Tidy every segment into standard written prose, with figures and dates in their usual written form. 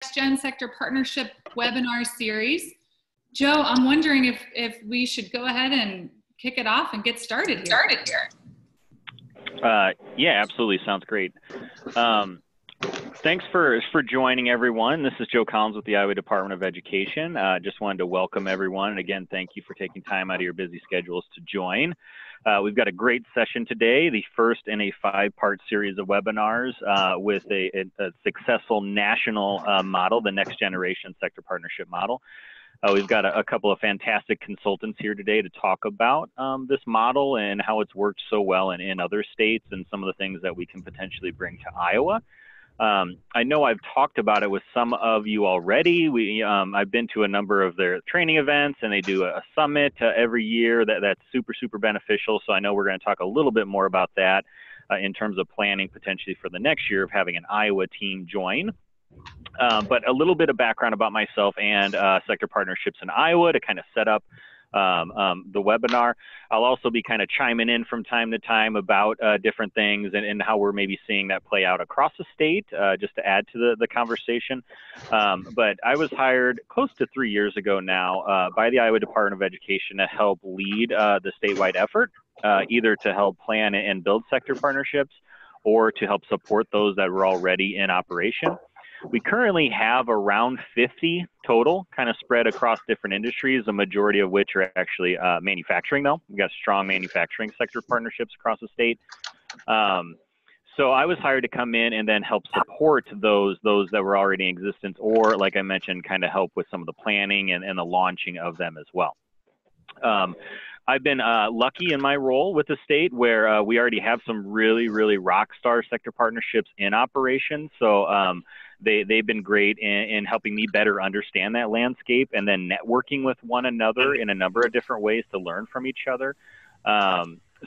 Next Gen Sector Partnership webinar series. Joe, I'm wondering if we should go ahead and kick it off and get started here. Yeah, absolutely. Sounds great. Thanks for joining, everyone. This is Joe Collins with the Iowa Department of Education. Just wanted to welcome everyone. And again, thank you for taking time out of your busy schedules to join. We've got a great session today, the first in a 5-part series of webinars with a successful national model, the Next Generation Sector Partnership Model. We've got a couple of fantastic consultants here today to talk about this model and how it's worked so well in other states and some of the things that we can potentially bring to Iowa. I know I've talked about it with some of you already. I've been to a number of their training events, and they do a summit every year that's super beneficial. So I know we're going to talk a little bit more about that in terms of planning potentially for the next year of having an Iowa team join. But a little bit of background about myself and sector partnerships in Iowa to kind of set up the webinar. I'll also be kind of chiming in from time to time about different things and how we're maybe seeing that play out across the state, just to add to the conversation. But I was hired close to 3 years ago now by the Iowa Department of Education to help lead the statewide effort, either to help plan and build sector partnerships or to help support those that were already in operation. We currently have around 50 total, kind of spread across different industries, the majority of which are actually manufacturing, though. We've got strong manufacturing sector partnerships across the state. So I was hired to come in and then help support those that were already in existence, or like I mentioned, kind of help with some of the planning and the launching of them as well. I've been lucky in my role with the state where we already have some really rock star sector partnerships in operation. So they've been great in helping me better understand that landscape and then networking with one another in a number of different ways to learn from each other.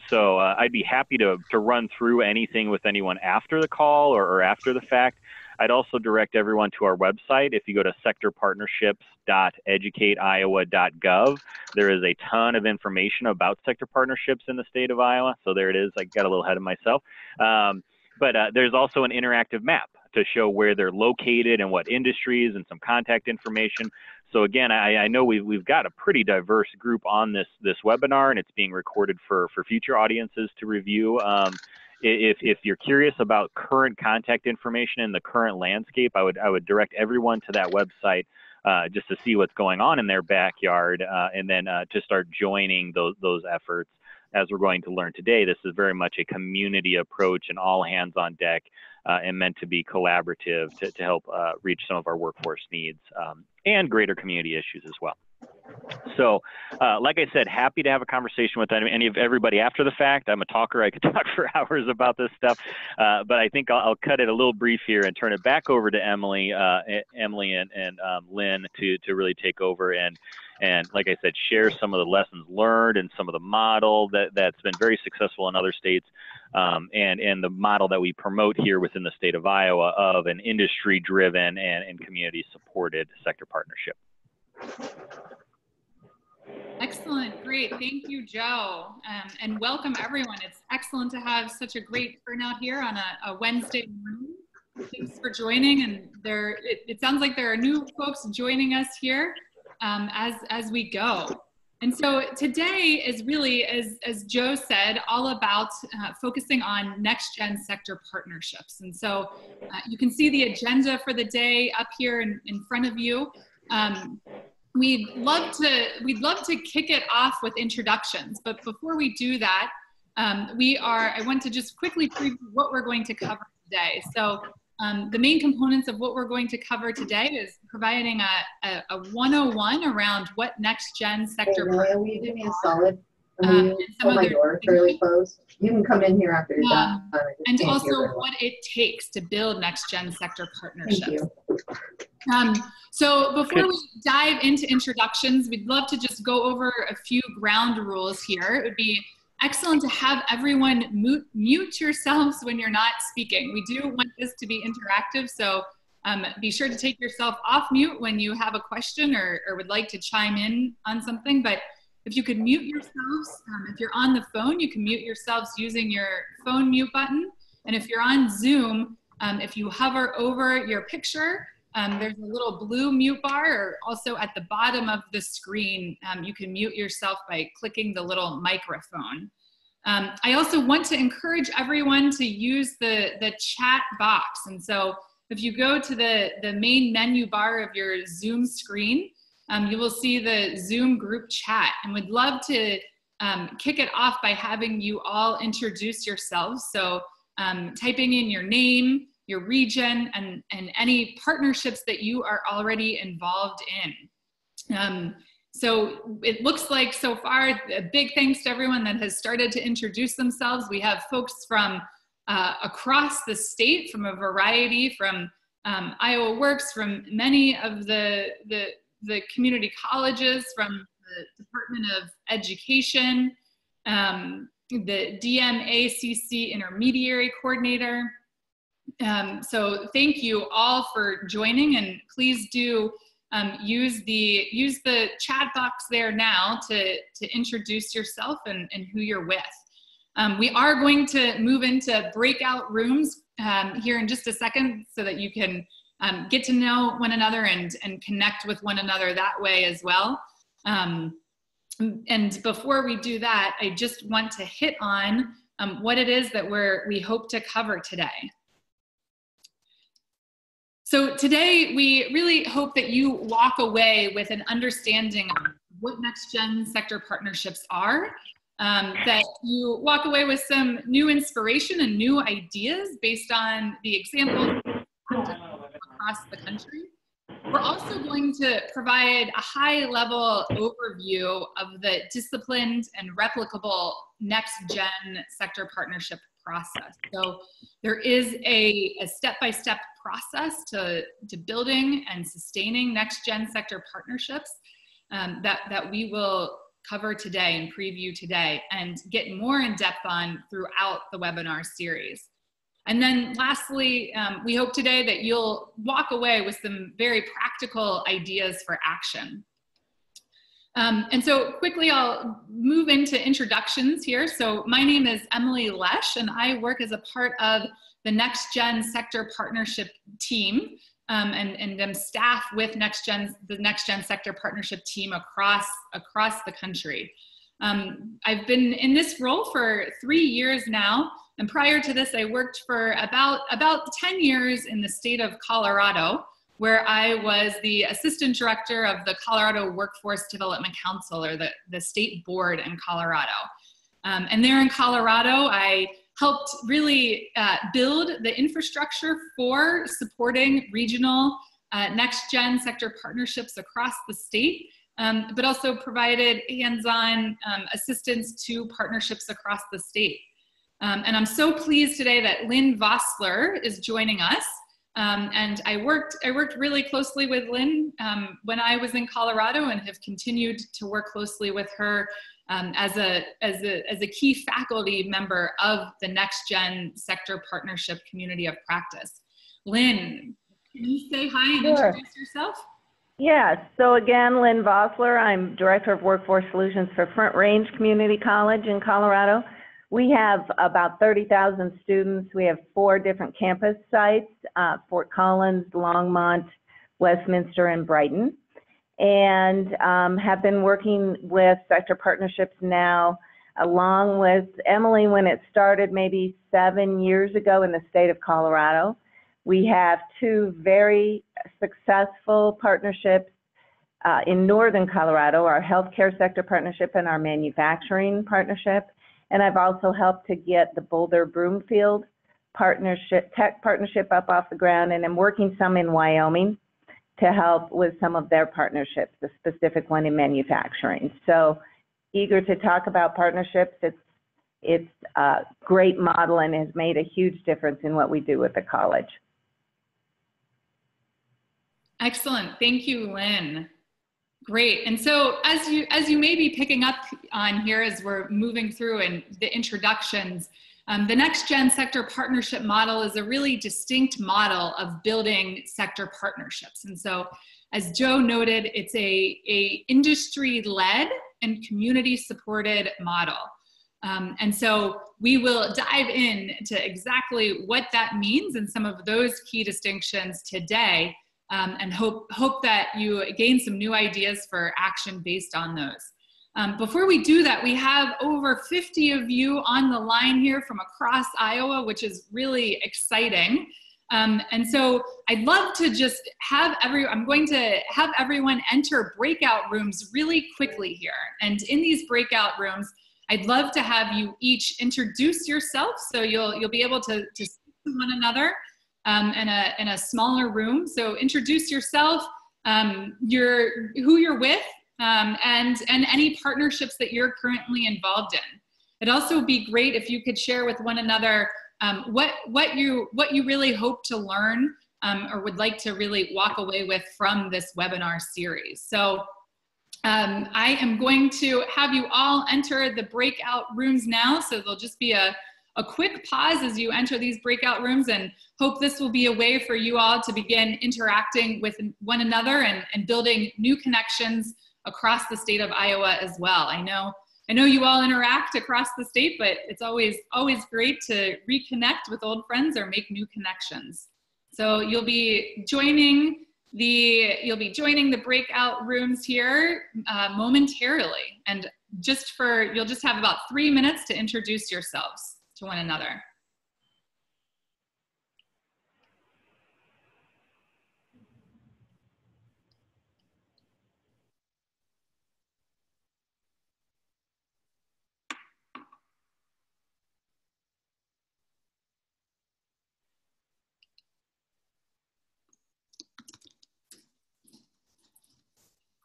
So I'd be happy to run through anything with anyone after the call or after the fact. I'd also direct everyone to our website. If you go to sectorpartnerships.educateiowa.gov, there is a ton of information about sector partnerships in the state of Iowa. So there it is. I got a little ahead of myself. But there's also an interactive map to show where they're located and what industries and some contact information. So again, I know we've got a pretty diverse group on this webinar, and it's being recorded for future audiences to review. If you're curious about current contact information in the current landscape, I would direct everyone to that website just to see what's going on in their backyard, and then to start joining those efforts. As we're going to learn today, this is very much a community approach and all hands on deck, and meant to be collaborative to help reach some of our workforce needs and greater community issues as well. So, like I said, happy to have a conversation with everybody after the fact. I'm a talker. I could talk for hours about this stuff, but I think I'll cut it a little brief here and turn it back over to Emily and Lynn to really take over and like I said, share some of the lessons learned and some of the model that's been very successful in other states, and the model that we promote here within the state of Iowa of an industry-driven and community-supported sector partnership. Excellent, great. Thank you, Joe. And welcome everyone. It's excellent to have such a great turnout here on a Wednesday morning. Thanks for joining. And it sounds like there are new folks joining us here as we go. And so today is really, as Joe said, all about focusing on next-gen sector partnerships. And so you can see the agenda for the day up here in front of you. We'd love to kick it off with introductions, but before we do that, I want to just quickly preview what we're going to cover today. So the main components of what we're going to cover today is providing a 101 around what next-gen sector. Hey, will you do me a solid? Hold my door fairly closed. You can come in here after you're done. And also what it takes to build next-gen sector partnerships. Thank you. So before we dive into introductions, we'd love to just go over a few ground rules here. It would be excellent to have everyone mute yourselves when you're not speaking. We do want this to be interactive, so be sure to take yourself off mute when you have a question or would like to chime in on something. But if you could mute yourselves, if you're on the phone, you can mute yourselves using your phone mute button. And if you're on Zoom, if you hover over your picture, there's a little blue mute bar, or also at the bottom of the screen, you can mute yourself by clicking the little microphone. I also want to encourage everyone to use the chat box. And so if you go to the main menu bar of your Zoom screen, you will see the Zoom group chat, and would love to kick it off by having you all introduce yourselves. So typing in your name, your region, and any partnerships that you are already involved in. So it looks like so far, a big thanks to everyone that has started to introduce themselves. We have folks from across the state, from a variety, from Iowa Works, from many of the community colleges, from the Department of Education, the DMACC Intermediary Coordinator. So thank you all for joining, and please do use the chat box there now to introduce yourself and who you're with. We are going to move into breakout rooms here in just a second, so that you can get to know one another and connect with one another that way as well. And before we do that, I just want to hit on what it is that we hope to cover today. So today, we really hope that you walk away with an understanding of what next-gen sector partnerships are, that you walk away with some new inspiration and new ideas based on the examples across the country. We're also going to provide a high-level overview of the disciplined and replicable next-gen sector partnership process. So there is a step-by-step process to building and sustaining next-gen sector partnerships that we will cover today and preview today and get more in depth on throughout the webinar series. And then lastly, we hope today that you'll walk away with some very practical ideas for action. And so quickly, I'll move into introductions here. So my name is Emily Lesh, and I work as a part of the Next Gen Sector Partnership team, and I'm staff with the Next Gen Sector Partnership team across the country. I've been in this role for 3 years now, and prior to this, I worked for about 10 years in the state of Colorado, where I was the assistant director of the Colorado Workforce Development Council, or the state board in Colorado. And there in Colorado, I helped really build the infrastructure for supporting regional next-gen sector partnerships across the state, but also provided hands-on assistance to partnerships across the state. And I'm so pleased today that Lynn Vossler is joining us. And I worked really closely with Lynn when I was in Colorado, and have continued to work closely with her as a key faculty member of the Next Gen Sector Partnership Community of Practice. Lynn, can you say hi and introduce yourself? Yes, so again, Lynn Vossler, I'm Director of Workforce Solutions for Front Range Community College in Colorado. We have about 30,000 students. We have 4 different campus sites, Fort Collins, Longmont, Westminster, and Brighton. And have been working with sector partnerships now, along with Emily when it started maybe 7 years ago in the state of Colorado. We have 2 very successful partnerships in northern Colorado, our healthcare sector partnership and our manufacturing partnership. And I've also helped to get the Boulder Broomfield tech partnership up off the ground, and I'm working some in Wyoming to help with some of their partnerships, the specific one in manufacturing. So eager to talk about partnerships. It's a great model and has made a huge difference in what we do with the college. Excellent, thank you, Lynn. Great, and so as you may be picking up on here as we're moving through and the introductions, the Next Gen Sector Partnership model is a really distinct model of building sector partnerships. And so, as Joe noted, it's a industry-led and community-supported model. And so we will dive in to exactly what that means and some of those key distinctions today. and hope that you gain some new ideas for action based on those. Before we do that, we have over 50 of you on the line here from across Iowa, which is really exciting. And so I'd love to just I'm going to have everyone enter breakout rooms really quickly here. And in these breakout rooms, I'd love to have you each introduce yourself. So you'll be able to speak to one another in a smaller room. So introduce yourself, who you're with, and any partnerships that you're currently involved in. It'd also be great if you could share with one another what you really hope to learn or would like to really walk away with from this webinar series. So I am going to have you all enter the breakout rooms now. So there'll just be a quick pause as you enter these breakout rooms, and hope this will be a way for you all to begin interacting with one another and building new connections across the state of Iowa as well. I know you all interact across the state, but it's always great to reconnect with old friends or make new connections. So you'll be joining the breakout rooms here momentarily, and you'll just have about 3 minutes to introduce yourselves to one another.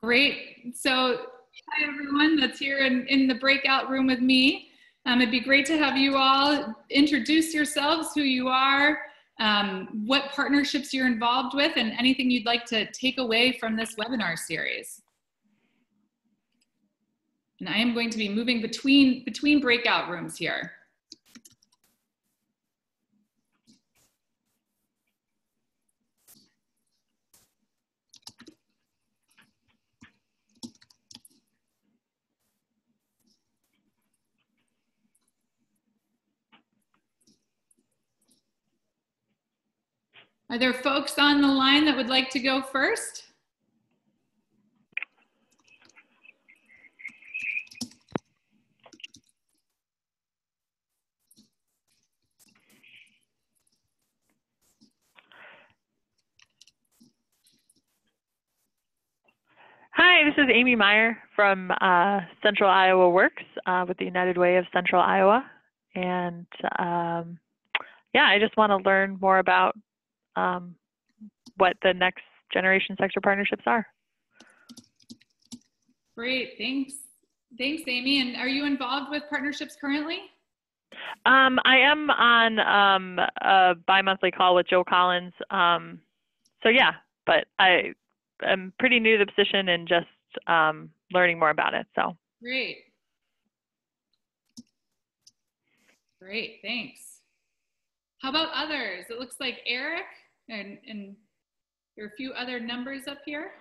Great. So hi, everyone that's here in the breakout room with me. It'd be great to have you all introduce yourselves, who you are, what partnerships you're involved with, and anything you'd like to take away from this webinar series. And I am going to be moving between breakout rooms here. Are there folks on the line that would like to go first? Hi, this is Amy Meyer from Central Iowa Works with the United Way of Central Iowa. And yeah, I just want to learn more about what the next generation sector partnerships are. Great, thanks. Thanks, Amy. And are you involved with partnerships currently? I am on a bi-monthly call with Joe Collins. So yeah, but I'm pretty new to the position and just learning more about it. So great. Great, thanks. How about others? It looks like Eric and there are a few other numbers up here.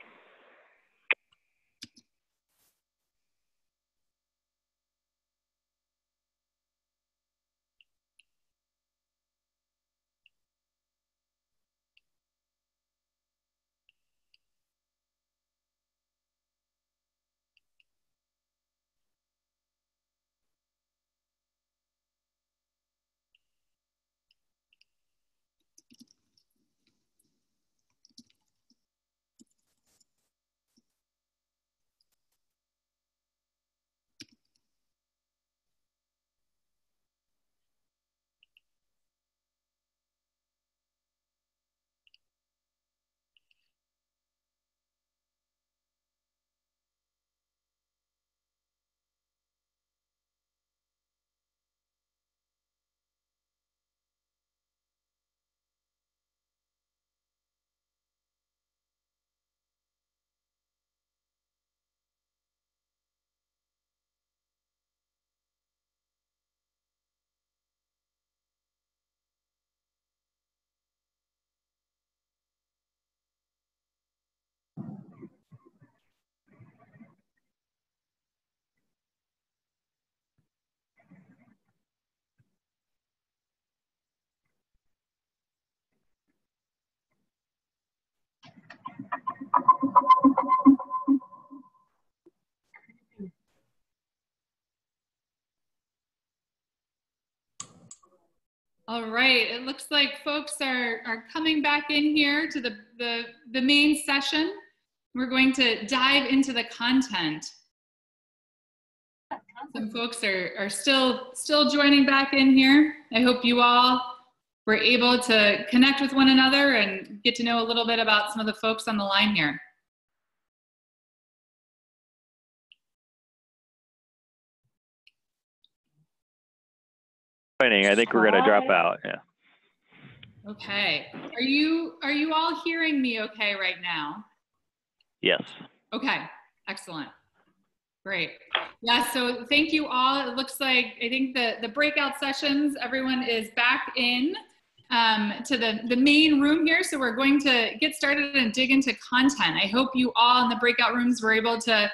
right, it looks like folks are coming back in here to the main session. We're going to dive into the content. Some folks are still joining back in here. I hope you all were able to connect with one another and get to know a little bit about some of the folks on the line here. I think we're going to drop out. Yeah. Okay. Are you all hearing me okay right now? Yes. Okay. Excellent. Great. Yeah, so thank you all. It looks like, I think the breakout sessions, everyone is back in to the main room here. So we're going to get started and dig into content. I hope you all in the breakout rooms were able to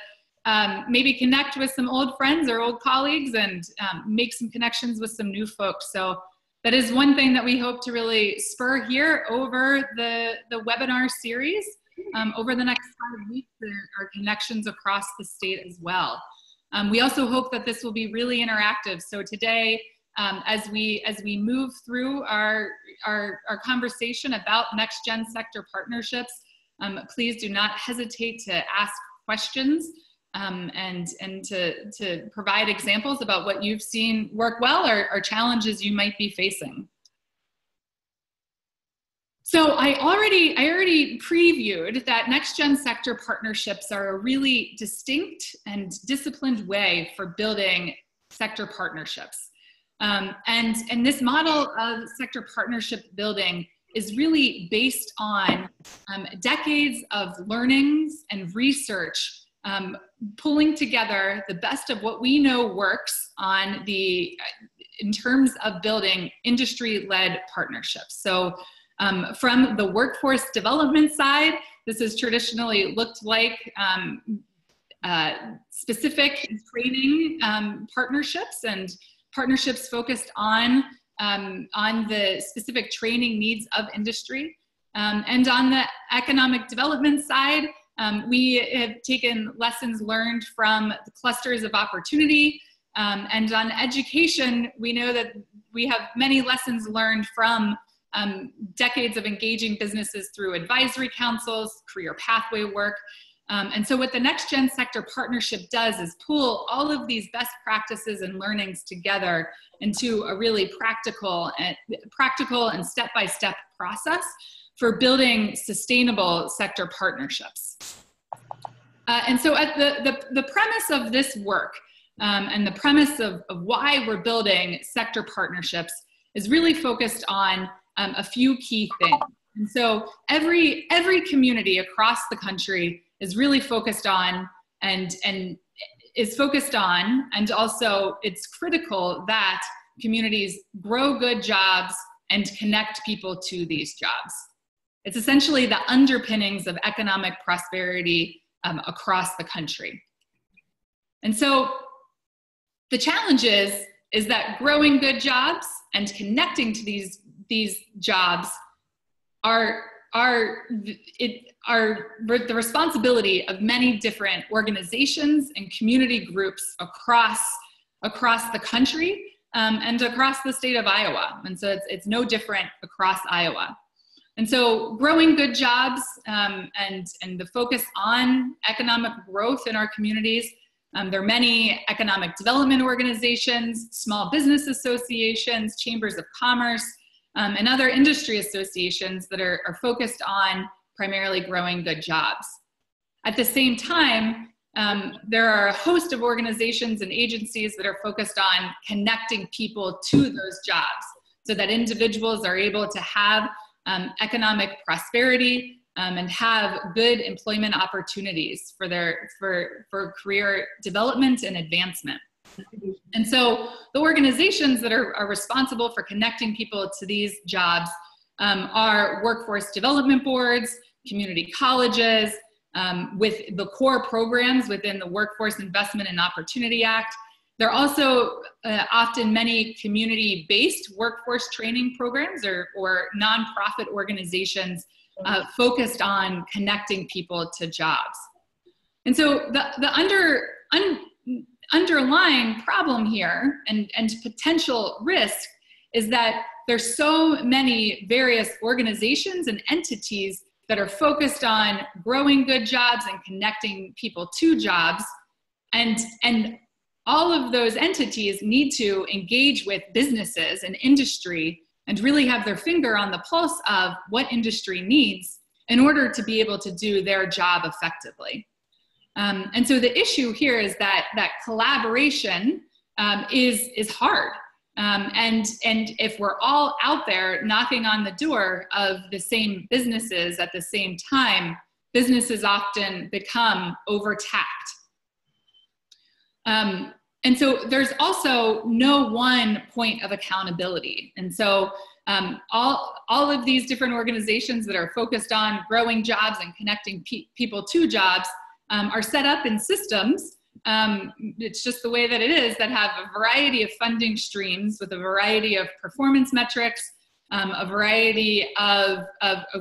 maybe connect with some old friends or old colleagues and make some connections with some new folks. So that is one thing that we hope to really spur here over the webinar series. Over the next 5 weeks, there are connections across the state as well. We also hope that this will be really interactive. So today, as we move through our conversation about next gen sector partnerships, please do not hesitate to ask questions and to provide examples about what you've seen work well or challenges you might be facing. So I already previewed that next gen sector partnerships are a really distinct and disciplined way for building sector partnerships. And this model of sector partnership building is really based on decades of learnings and research, pulling together the best of what we know works in terms of building industry-led partnerships. So from the workforce development side, this has traditionally looked like specific training partnerships and partnerships focused on the specific training needs of industry. And on the economic development side, we have taken lessons learned from the clusters of opportunity. And on education, we know that we have many lessons learned from decades of engaging businesses through advisory councils, career pathway work. And so what the Next Gen Sector Partnership does is pull all of these best practices and learnings together into a really practical and step-by-step process for building sustainable sector partnerships. And so at the premise of this work and the premise of why we're building sector partnerships is really focused on a few key things. And so every community across the country is really focused on and also it's critical that communities grow good jobs and connect people to these jobs. It's essentially the underpinnings of economic prosperity across the country. And so the challenge is that growing good jobs and connecting to these jobs are the responsibility of many different organizations and community groups across the country and across the state of Iowa. And so it's no different across Iowa. And so growing good jobs and the focus on economic growth in our communities, there are many economic development organizations, small business associations, chambers of commerce, and other industry associations that are focused on primarily growing good jobs. At the same time, there are a host of organizations and agencies that are focused on connecting people to those jobs so that individuals are able to have economic prosperity and have good employment opportunities for career development and advancement. And so the organizations that are responsible for connecting people to these jobs are workforce development boards, community colleges, with the core programs within the Workforce Investment and Opportunity Act. There are also often many community-based workforce training programs or nonprofit organizations focused on connecting people to jobs. And so the underlying problem here and potential risk is that there's so many various organizations and entities that are focused on growing good jobs and connecting people to jobs. And all of those entities need to engage with businesses and industry and really have their finger on the pulse of what industry needs in order to be able to do their job effectively. And so the issue here is that collaboration is hard. And if we're all out there knocking on the door of the same businesses at the same time, businesses often become overtapped. And so there's also no one point of accountability. And so all of these different organizations that are focused on growing jobs and connecting people to jobs are set up in systems. It's just the way that it is, that have a variety of funding streams with a variety of performance metrics, a variety of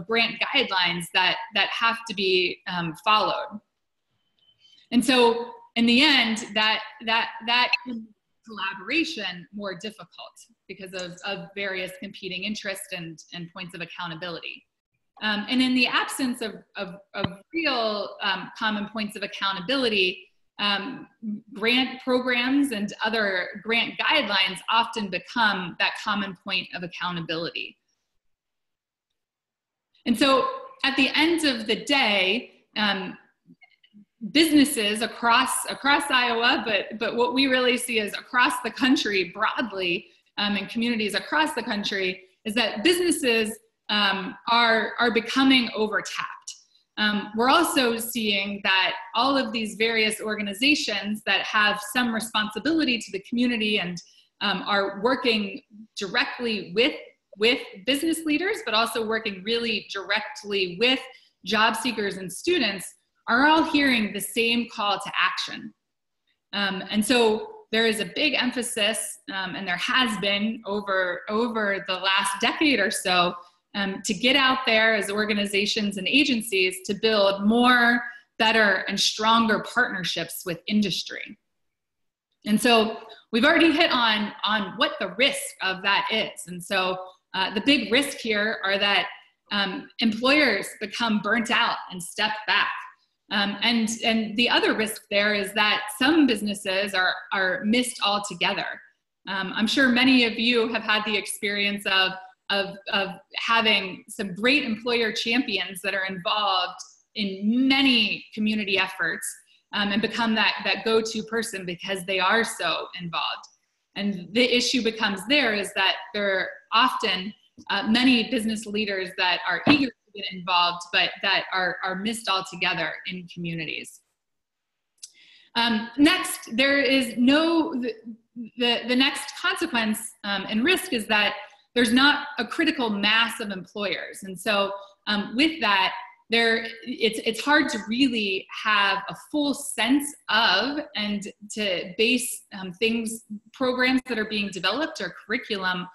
grant guidelines that have to be followed. And so in the end, that can make collaboration more difficult because of various competing interests and points of accountability. And in the absence of real common points of accountability, grant programs and other grant guidelines often become that common point of accountability. And so at the end of the day, businesses across Iowa, but what we really see is across the country broadly, and communities across the country, is that businesses are becoming overtapped. We're also seeing that all of these various organizations that have some responsibility to the community and are working directly with business leaders, but also working really directly with job seekers and students, are all hearing the same call to action. And so there is a big emphasis, and there has been over the last decade or so, to get out there as organizations and agencies to build more, better, and stronger partnerships with industry. And so we've already hit on what the risk of that is. And so the big risk here are that employers become burnt out and step back. And the other risk there is that some businesses are missed altogether. I'm sure many of you have had the experience of having some great employer champions that are involved in many community efforts, and become that go-to person because they are so involved. And the issue becomes there is that there are often many business leaders that are eager to get involved, but that are missed altogether in communities. Next, there is the next consequence and risk is that there's not a critical mass of employers. And so with that, it's hard to really have a full sense of and to base programs that are being developed or curriculum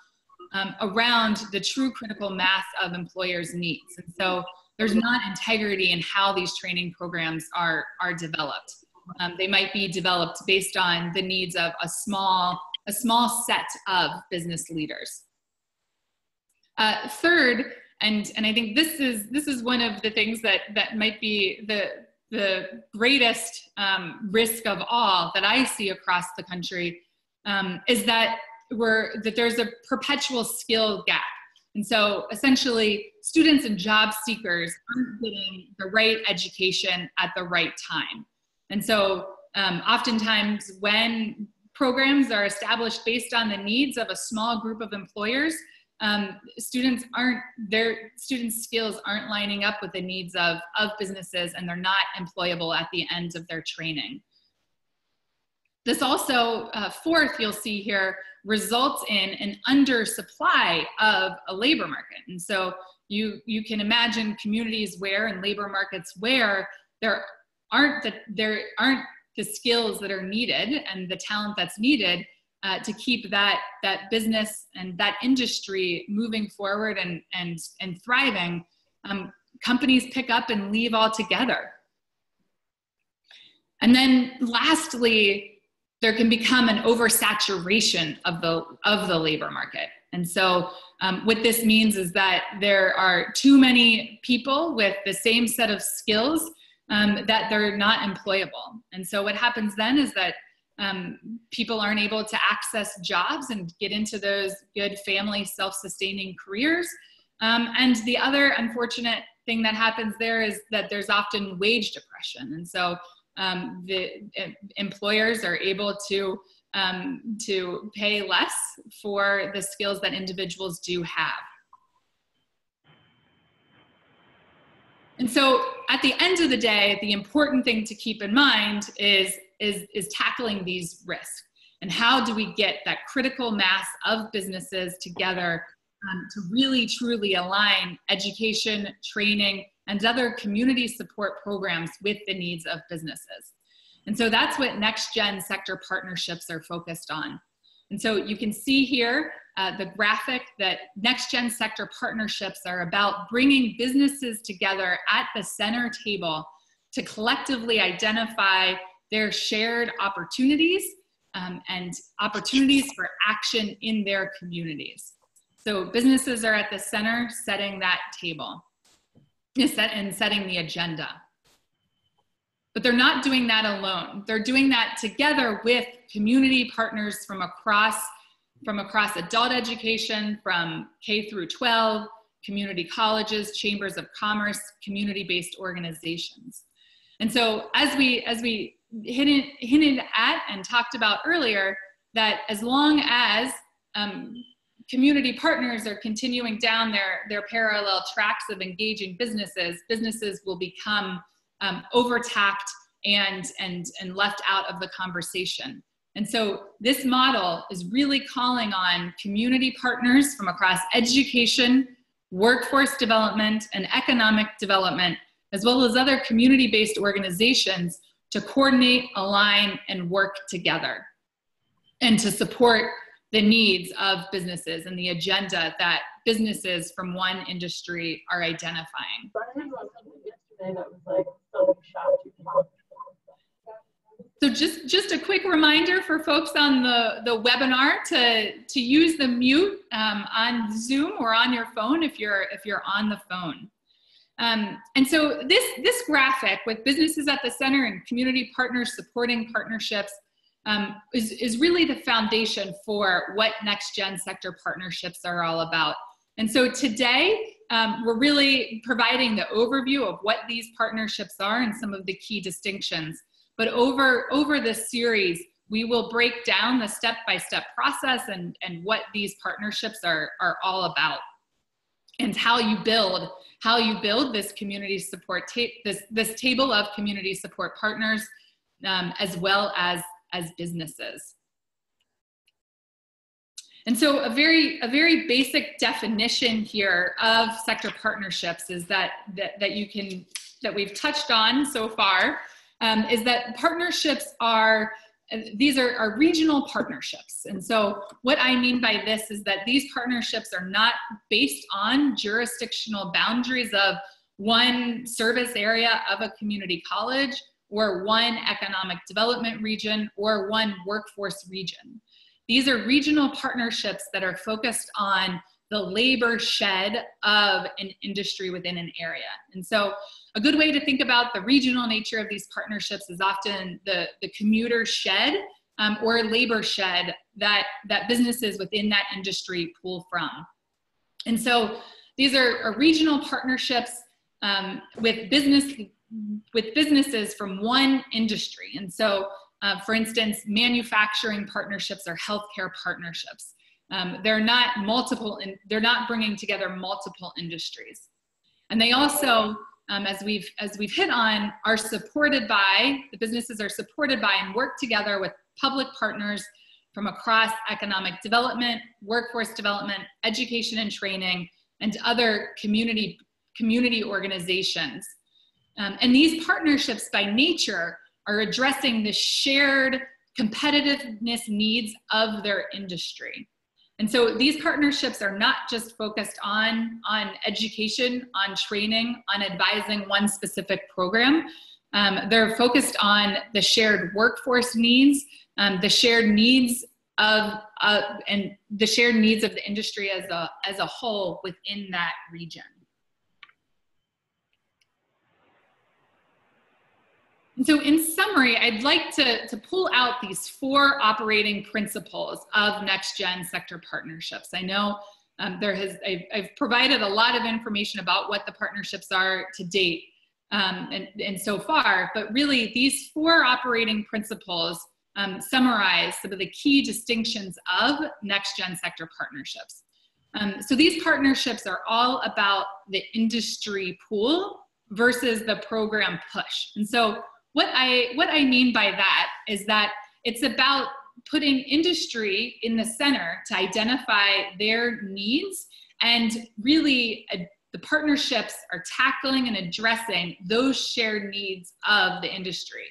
around the true critical mass of employers' needs. And so there's not integrity in how these training programs are developed. They might be developed based on the needs of a small set of business leaders. Third, and I think this is one of the things that might be the greatest risk of all that I see across the country, is that there's a perpetual skill gap. And so essentially students and job seekers aren't getting the right education at the right time. And so oftentimes when programs are established based on the needs of a small group of employers, students' skills aren't lining up with the needs of businesses, and they're not employable at the end of their training. This also, fourth, you'll see here, results in an undersupply of a labor market. And so you can imagine communities and labor markets where there aren't the skills that are needed and the talent that's needed to keep that business and that industry moving forward and thriving. Companies pick up and leave altogether. And then lastly, there can become an oversaturation of the labor market. And so what this means is that there are too many people with the same set of skills that they're not employable. And so what happens then is that people aren't able to access jobs and get into those good family self-sustaining careers. And the other unfortunate thing that happens there is that there's often wage depression. And so the employers are able to pay less for the skills that individuals do have. And so at the end of the day, the important thing to keep in mind is tackling these risks. And how do we get that critical mass of businesses together to really truly align education, training, and other community support programs with the needs of businesses. And so that's what Next Gen sector partnerships are focused on. And so you can see here the graphic that Next Gen sector partnerships are about bringing businesses together at the center table to collectively identify their shared opportunities and opportunities for action in their communities. So businesses are at the center setting that table and setting the agenda. But they're not doing that alone. They're doing that together with community partners from across adult education, from K through 12, community colleges, chambers of commerce, community-based organizations. And so as we hinted at and talked about earlier, that as long as community partners are continuing down their parallel tracks of engaging businesses will become overtapped and left out of the conversation. And so this model is really calling on community partners from across education, workforce development, and economic development, as well as other community-based organizations to coordinate, align, and work together, and to support the needs of businesses and the agenda that businesses from one industry are identifying. So just a quick reminder for folks on the webinar to use the mute on Zoom or on your phone if you're on the phone. And so this graphic with businesses at the center and community partners supporting partnerships is really the foundation for what Next Gen sector partnerships are all about. And so today, we're really providing the overview of what these partnerships are and some of the key distinctions. But over this series, we will break down the step-by-step process and what these partnerships are all about, and how you build this community support this table of community support partners, as well as businesses. And so a very basic definition here of sector partnerships is that we've touched on so far, is that partnerships are regional partnerships. And so what I mean by this is that these partnerships are not based on jurisdictional boundaries of one service area of a community college, or one economic development region, or one workforce region. These are regional partnerships that are focused on the labor shed of an industry within an area. And so a good way to think about the regional nature of these partnerships is often the commuter shed or labor shed that businesses within that industry pull from. And so these are regional partnerships with businesses from one industry. And so for instance, manufacturing partnerships or healthcare partnerships. They're not bringing together multiple industries. And they also, as we've hit on, the businesses are supported by and work together with public partners from across economic development, workforce development, education and training, and other community organizations. And these partnerships by nature are addressing the shared competitiveness needs of their industry. And so these partnerships are not just focused on education, on training, on advising one specific program. They're focused on the shared workforce needs, the shared needs and the shared needs of the industry as a whole within that region. And so in summary, I'd like to pull out these 4 operating principles of next-gen sector partnerships. I know I've provided a lot of information about what the partnerships are to date and so far, but really these 4 operating principles summarize some of the key distinctions of next-gen sector partnerships. So these partnerships are all about the industry pool versus the program push. And so what I mean by that is that it's about putting industry in the center to identify their needs, and really the partnerships are tackling and addressing those shared needs of the industry.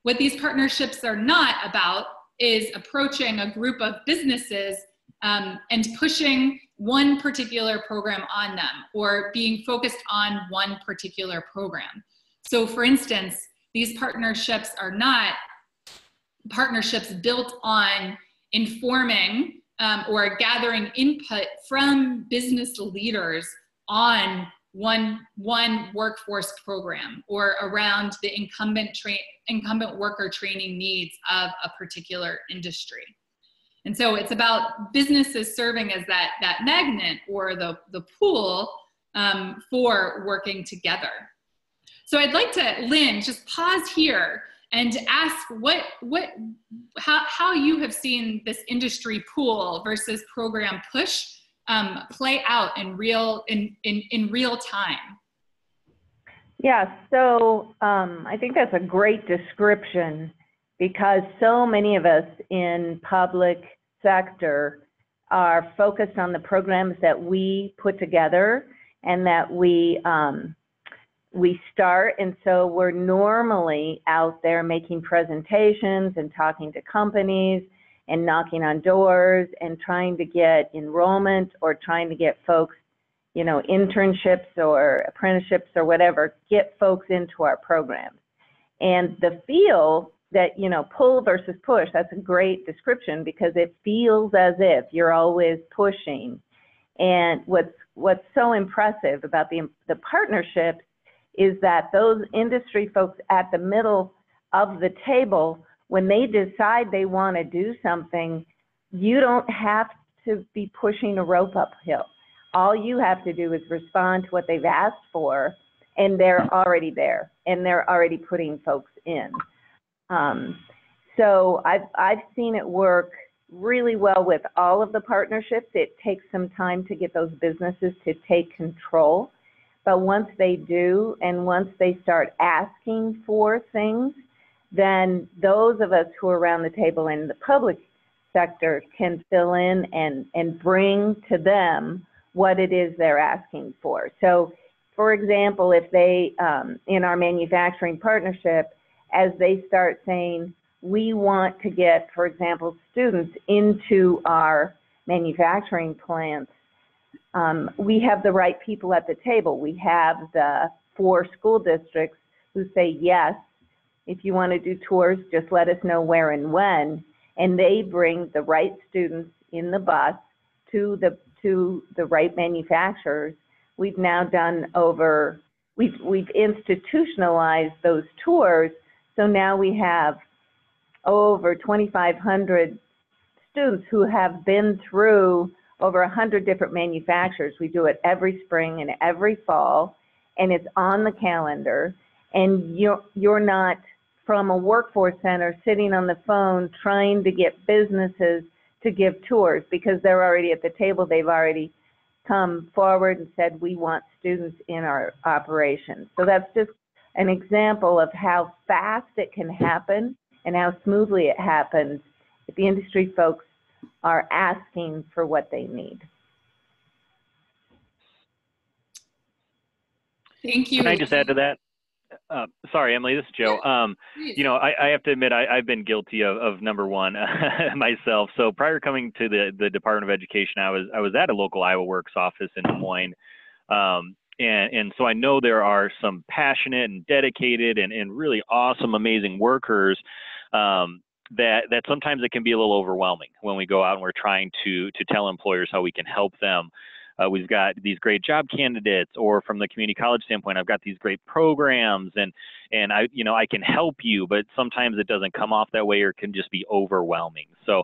What these partnerships are not about is approaching a group of businesses and pushing one particular program on them, or being focused on one particular program. So for instance, these partnerships are not partnerships built on informing or gathering input from business leaders on one workforce program, or around the incumbent worker training needs of a particular industry. And so it's about businesses serving as that magnet or the pool for working together. So I'd like to, Lynn, just pause here and ask how you have seen this industry pool versus program push play out in real time. Yeah, so I think that's a great description, because so many of us in public sector are focused on the programs that we put together and that we start, and so we're normally out there making presentations and talking to companies and knocking on doors and trying to get enrollment, or trying to get folks, you know, internships or apprenticeships or whatever, get folks into our programs. And the feel that, you know, pull versus push, that's a great description, because it feels as if you're always pushing. And what's so impressive about the partnerships is that those industry folks at the middle of the table, when they decide they want to do something, you don't have to be pushing a rope uphill. All you have to do is respond to what they've asked for, and they're already there, and they're already putting folks in. So I've seen it work really well with all of the partnerships. It takes some time to get those businesses to take control. But once they do, and once they start asking for things, then those of us who are around the table in the public sector can fill in and bring to them what it is they're asking for. So, for example, if they, in our manufacturing partnership, as they start saying, we want to get, for example, students into our manufacturing plants, we have the right people at the table. We have the 4 school districts who say, yes, if you want to do tours, just let us know where and when. And they bring the right students in the bus to the right manufacturers. We've now done we've institutionalized those tours. So now we have over 2,500 students who have been through over 100 different manufacturers. We do it every spring and every fall, and it's on the calendar. And you're not from a workforce center sitting on the phone trying to get businesses to give tours, because they're already at the table. They've already come forward and said, we want students in our operations. So that's just an example of how fast it can happen and how smoothly it happens if the industry folks are asking for what they need. Thank you. Can I just add to that? Sorry, Emily, this is Joe. You know, I have to admit, I've been guilty of number one myself. So prior to coming to the Department of Education, I was at a local Iowa Works office in Des Moines. And so I know there are some passionate and dedicated and really awesome, amazing workers that sometimes it can be a little overwhelming when we go out and we're trying to tell employers how we can help them. We've got these great job candidates, or from the community college standpoint, I've got these great programs, and I can help you, but sometimes it doesn't come off that way, or it can just be overwhelming. So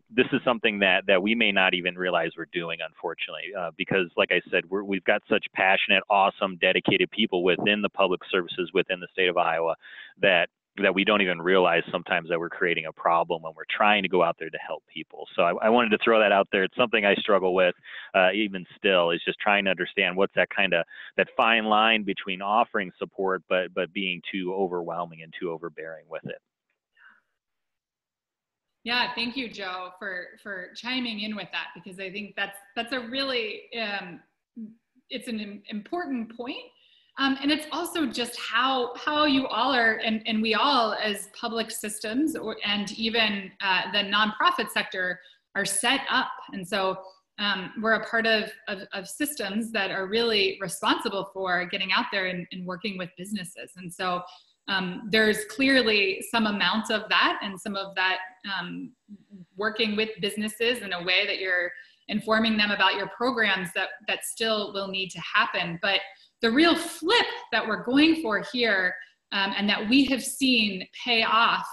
this is something that we may not even realize we're doing, unfortunately, because, like I said, we've got such passionate, awesome, dedicated people within the public services within the state of Iowa that we don't even realize sometimes that we're creating a problem when we're trying to go out there to help people. So I wanted to throw that out there. It's something I struggle with even still, is just trying to understand what's that fine line between offering support but being too overwhelming and too overbearing with it. Yeah, thank you, Joe, for chiming in with that, because I think that's a really it's an important point. And it's also just how you all are, and we all as public systems, and even the nonprofit sector, are set up. And so we're a part of systems that are really responsible for getting out there and working with businesses. And so there's clearly some amount of that, and some of that working with businesses in a way that you're informing them about your programs that still will need to happen. But the real flip that we're going for here, and that we have seen pay off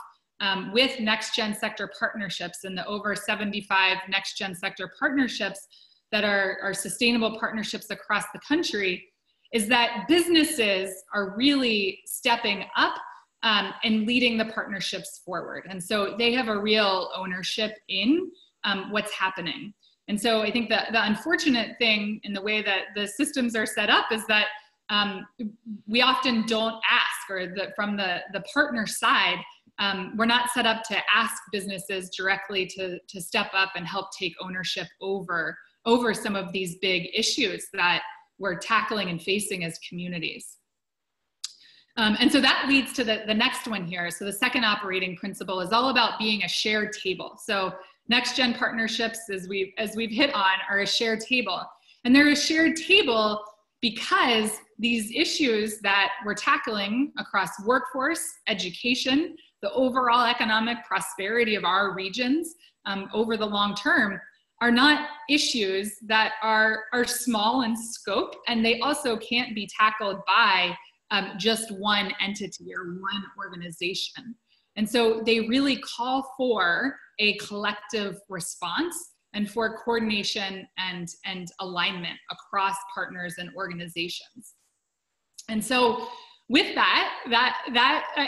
with Next Gen sector partnerships, and the over 75 Next Gen sector partnerships that are sustainable partnerships across the country, is that businesses are really stepping up and leading the partnerships forward. And so they have a real ownership in what's happening. And so I think that the unfortunate thing in the way that the systems are set up is that we often don't ask, or from the partner side, we're not set up to ask businesses directly to step up and help take ownership over some of these big issues that we're tackling and facing as communities. And so that leads to the next one here. So the second operating principle is all about being a shared table. So Next Gen partnerships, as we've hit on, are a shared table. And they're a shared table because these issues that we're tackling across workforce, education, the overall economic prosperity of our regions over the long term are not issues that are small in scope, and they also can't be tackled by just one entity or one organization. And so they really call for a collective response and for coordination and alignment across partners and organizations. And so with that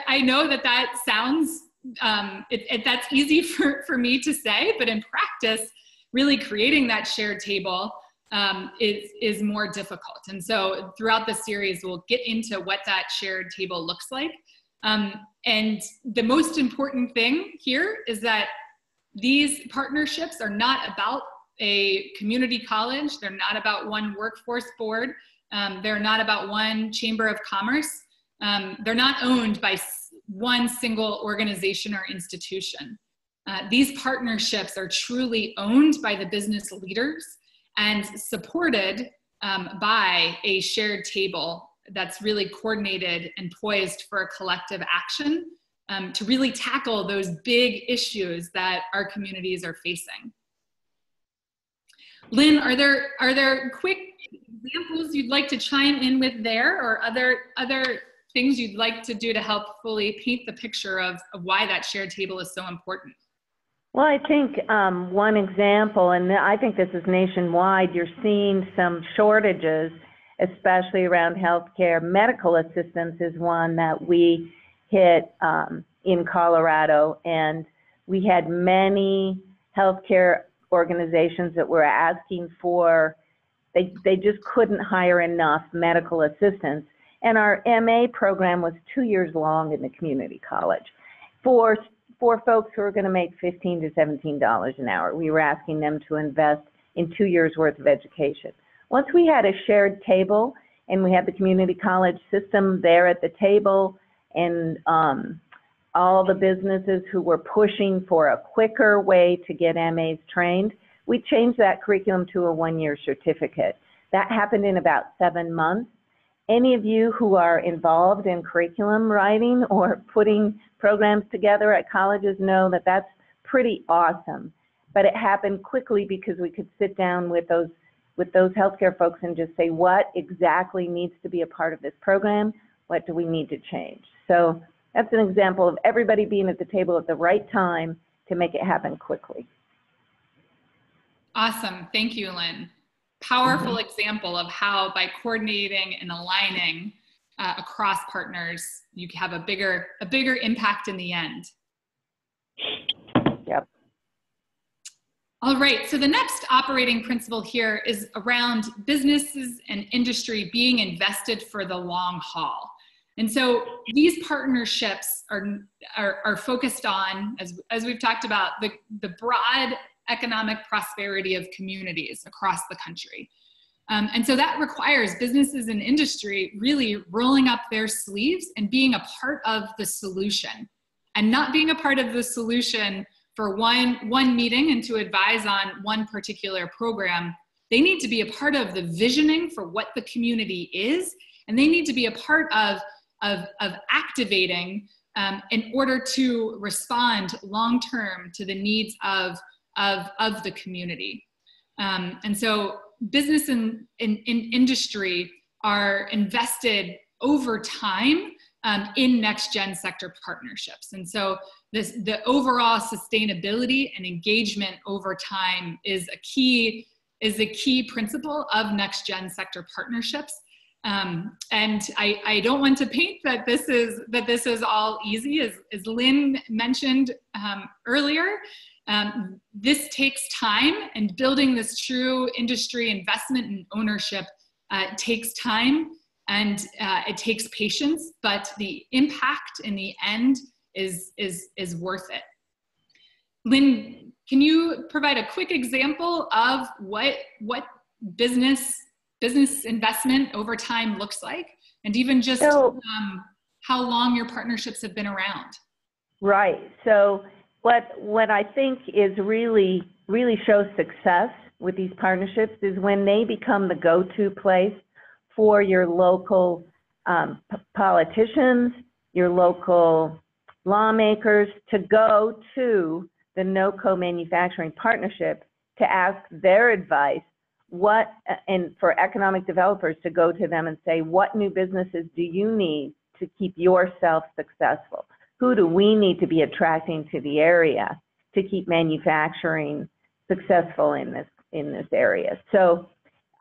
I know that sounds, that's easy for me to say, but in practice, really creating that shared table is more difficult. And so throughout the series, we'll get into what that shared table looks like. And the most important thing here is that these partnerships are not about a community college. They're not about one workforce board. They're not about one chamber of commerce. They're not owned by one single organization or institution. These partnerships are truly owned by the business leaders and supported by a shared table that's really coordinated and poised for a collective action to really tackle those big issues that our communities are facing. Lynn, are there quick examples you'd like to chime in with there, or other things you'd like to do to help fully paint the picture of why that shared table is so important? Well, I think one example, and I think this is nationwide, you're seeing some shortages, especially around healthcare. Medical assistance is one that we hit in Colorado, and we had many healthcare organizations that were asking for, they just couldn't hire enough medical assistants. And our MA program was 2 years long in the community college for folks who are going to make $15 to $17 an hour. We were asking them to invest in 2 years worth of education. Once we had a shared table and we had the community college system there at the table, and all the businesses who were pushing for a quicker way to get MAs trained, we changed that curriculum to a one-year certificate. That happened in about 7 months, any of you who are involved in curriculum writing or putting programs together at colleges know that that's pretty awesome. But it happened quickly because we could sit down with those healthcare folks and just say, what exactly needs to be a part of this program? What do we need to change? So that's an example of everybody being at the table at the right time to make it happen quickly. Awesome. Thank you, Lynn. Powerful example of how by coordinating and aligning across partners, you have a bigger impact in the end. Yep. All right, so the next operating principle here is around businesses and industry being invested for the long haul. And so these partnerships are focused on, as we've talked about, the broad economic prosperity of communities across the country. And so that requires businesses and industry really rolling up their sleeves and being a part of the solution, and not being a part of the solution for one meeting and to advise on one particular program. They need to be a part of the visioning for what the community is, and they need to be a part of activating in order to respond long-term to the needs of the community. And so business and industry are invested over time in next-gen sector partnerships. And so the overall sustainability and engagement over time is a key principle of next-gen sector partnerships. And I don't want to paint that this is all easy, as Lynn mentioned earlier. This takes time, and building this true industry investment and ownership takes time, and it takes patience, but the impact in the end is worth it. Lynn, can you provide a quick example of what business investment over time looks like, and even just how long your partnerships have been around? Right. So what I think is really shows success with these partnerships is when they become the go-to place for your local politicians, your local lawmakers to go to the NoCode Manufacturing Partnership to ask their advice, and for economic developers to go to them and say, what new businesses do you need to keep yourself successful? Who do we need to be attracting to the area to keep manufacturing successful in this area? So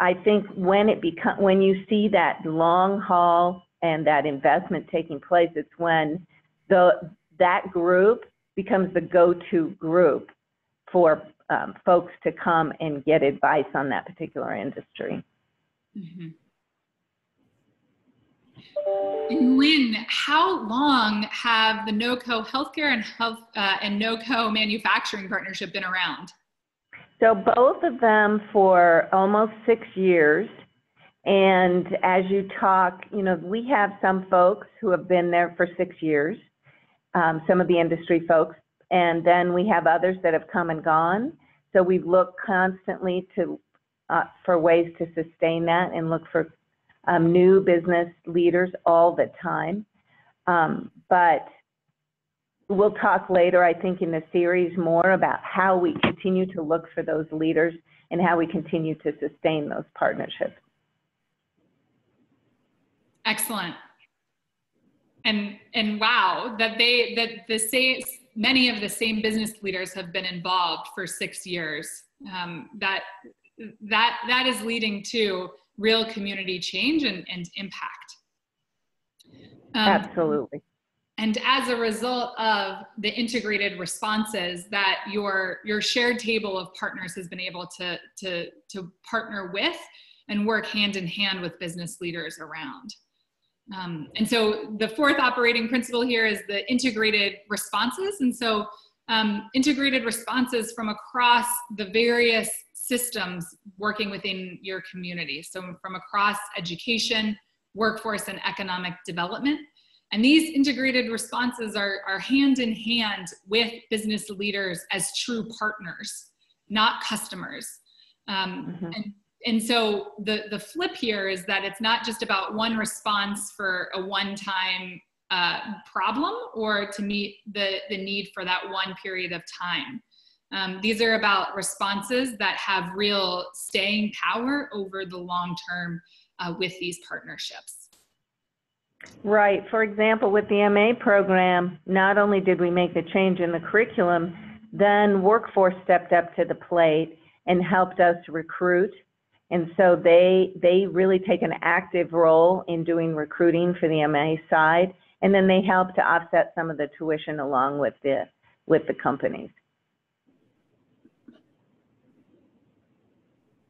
I think when you see that long haul and that investment taking place, it's when that group becomes the go-to group for folks to come and get advice on that particular industry. Mm-hmm. And Lynn, how long have the NoCode Healthcare and NoCode Manufacturing Partnership been around? So both of them for almost 6 years. And as you talk, we have some folks who have been there for 6 years, some of the industry folks, and then we have others that have come and gone. So we look constantly for ways to sustain that and look for new business leaders all the time. But we'll talk later, I think, in the series more about how we continue to look for those leaders and how we continue to sustain those partnerships. Excellent. And wow, many of the same business leaders have been involved for 6 years. That is leading to real community change and impact. Absolutely. And as a result of the integrated responses that your shared table of partners has been able to partner with and work hand in hand with business leaders around. And so the fourth operating principle here is the integrated responses. And so integrated responses from across the various systems working within your community. So from across education, workforce, and economic development. And these integrated responses are hand in hand with business leaders as true partners, not customers. And and so the flip here is that it's not just about one response for a one-time problem or to meet the need for that one period of time. These are about responses that have real staying power over the long term with these partnerships. Right. For example, with the MA program, not only did we make the change in the curriculum, then Workforce stepped up to the plate and helped us recruit. And so they really take an active role in doing recruiting for the MA side. And then they help to offset some of the tuition along with the companies.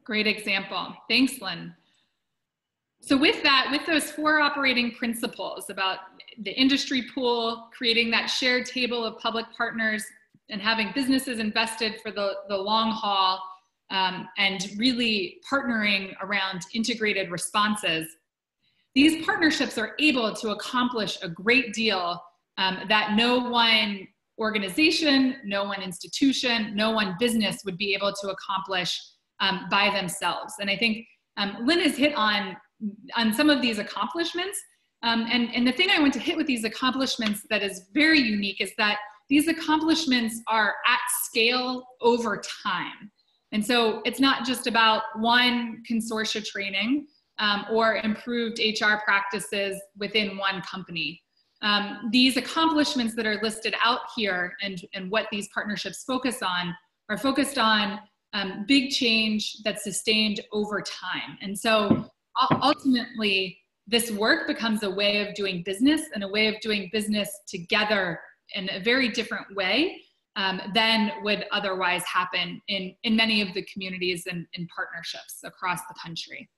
Great example. Thanks, Lynn. So with that, with those 4 operating principles about the industry pool, creating that shared table of public partners, and having businesses invested for the long haul, and really partnering around integrated responses, these partnerships are able to accomplish a great deal that no one organization, no one institution, no one business would be able to accomplish by themselves. And I think Lynn has hit on some of these accomplishments. And the thing I want to hit with these accomplishments that is very unique is that these accomplishments are at scale over time. And so it's not just about one consortia training or improved HR practices within one company. These accomplishments that are listed out here and what these partnerships focus on are focused on big change that's sustained over time. And so ultimately, this work becomes a way of doing business and a way of doing business together in a very different way than would otherwise happen in many of the communities and partnerships across the country.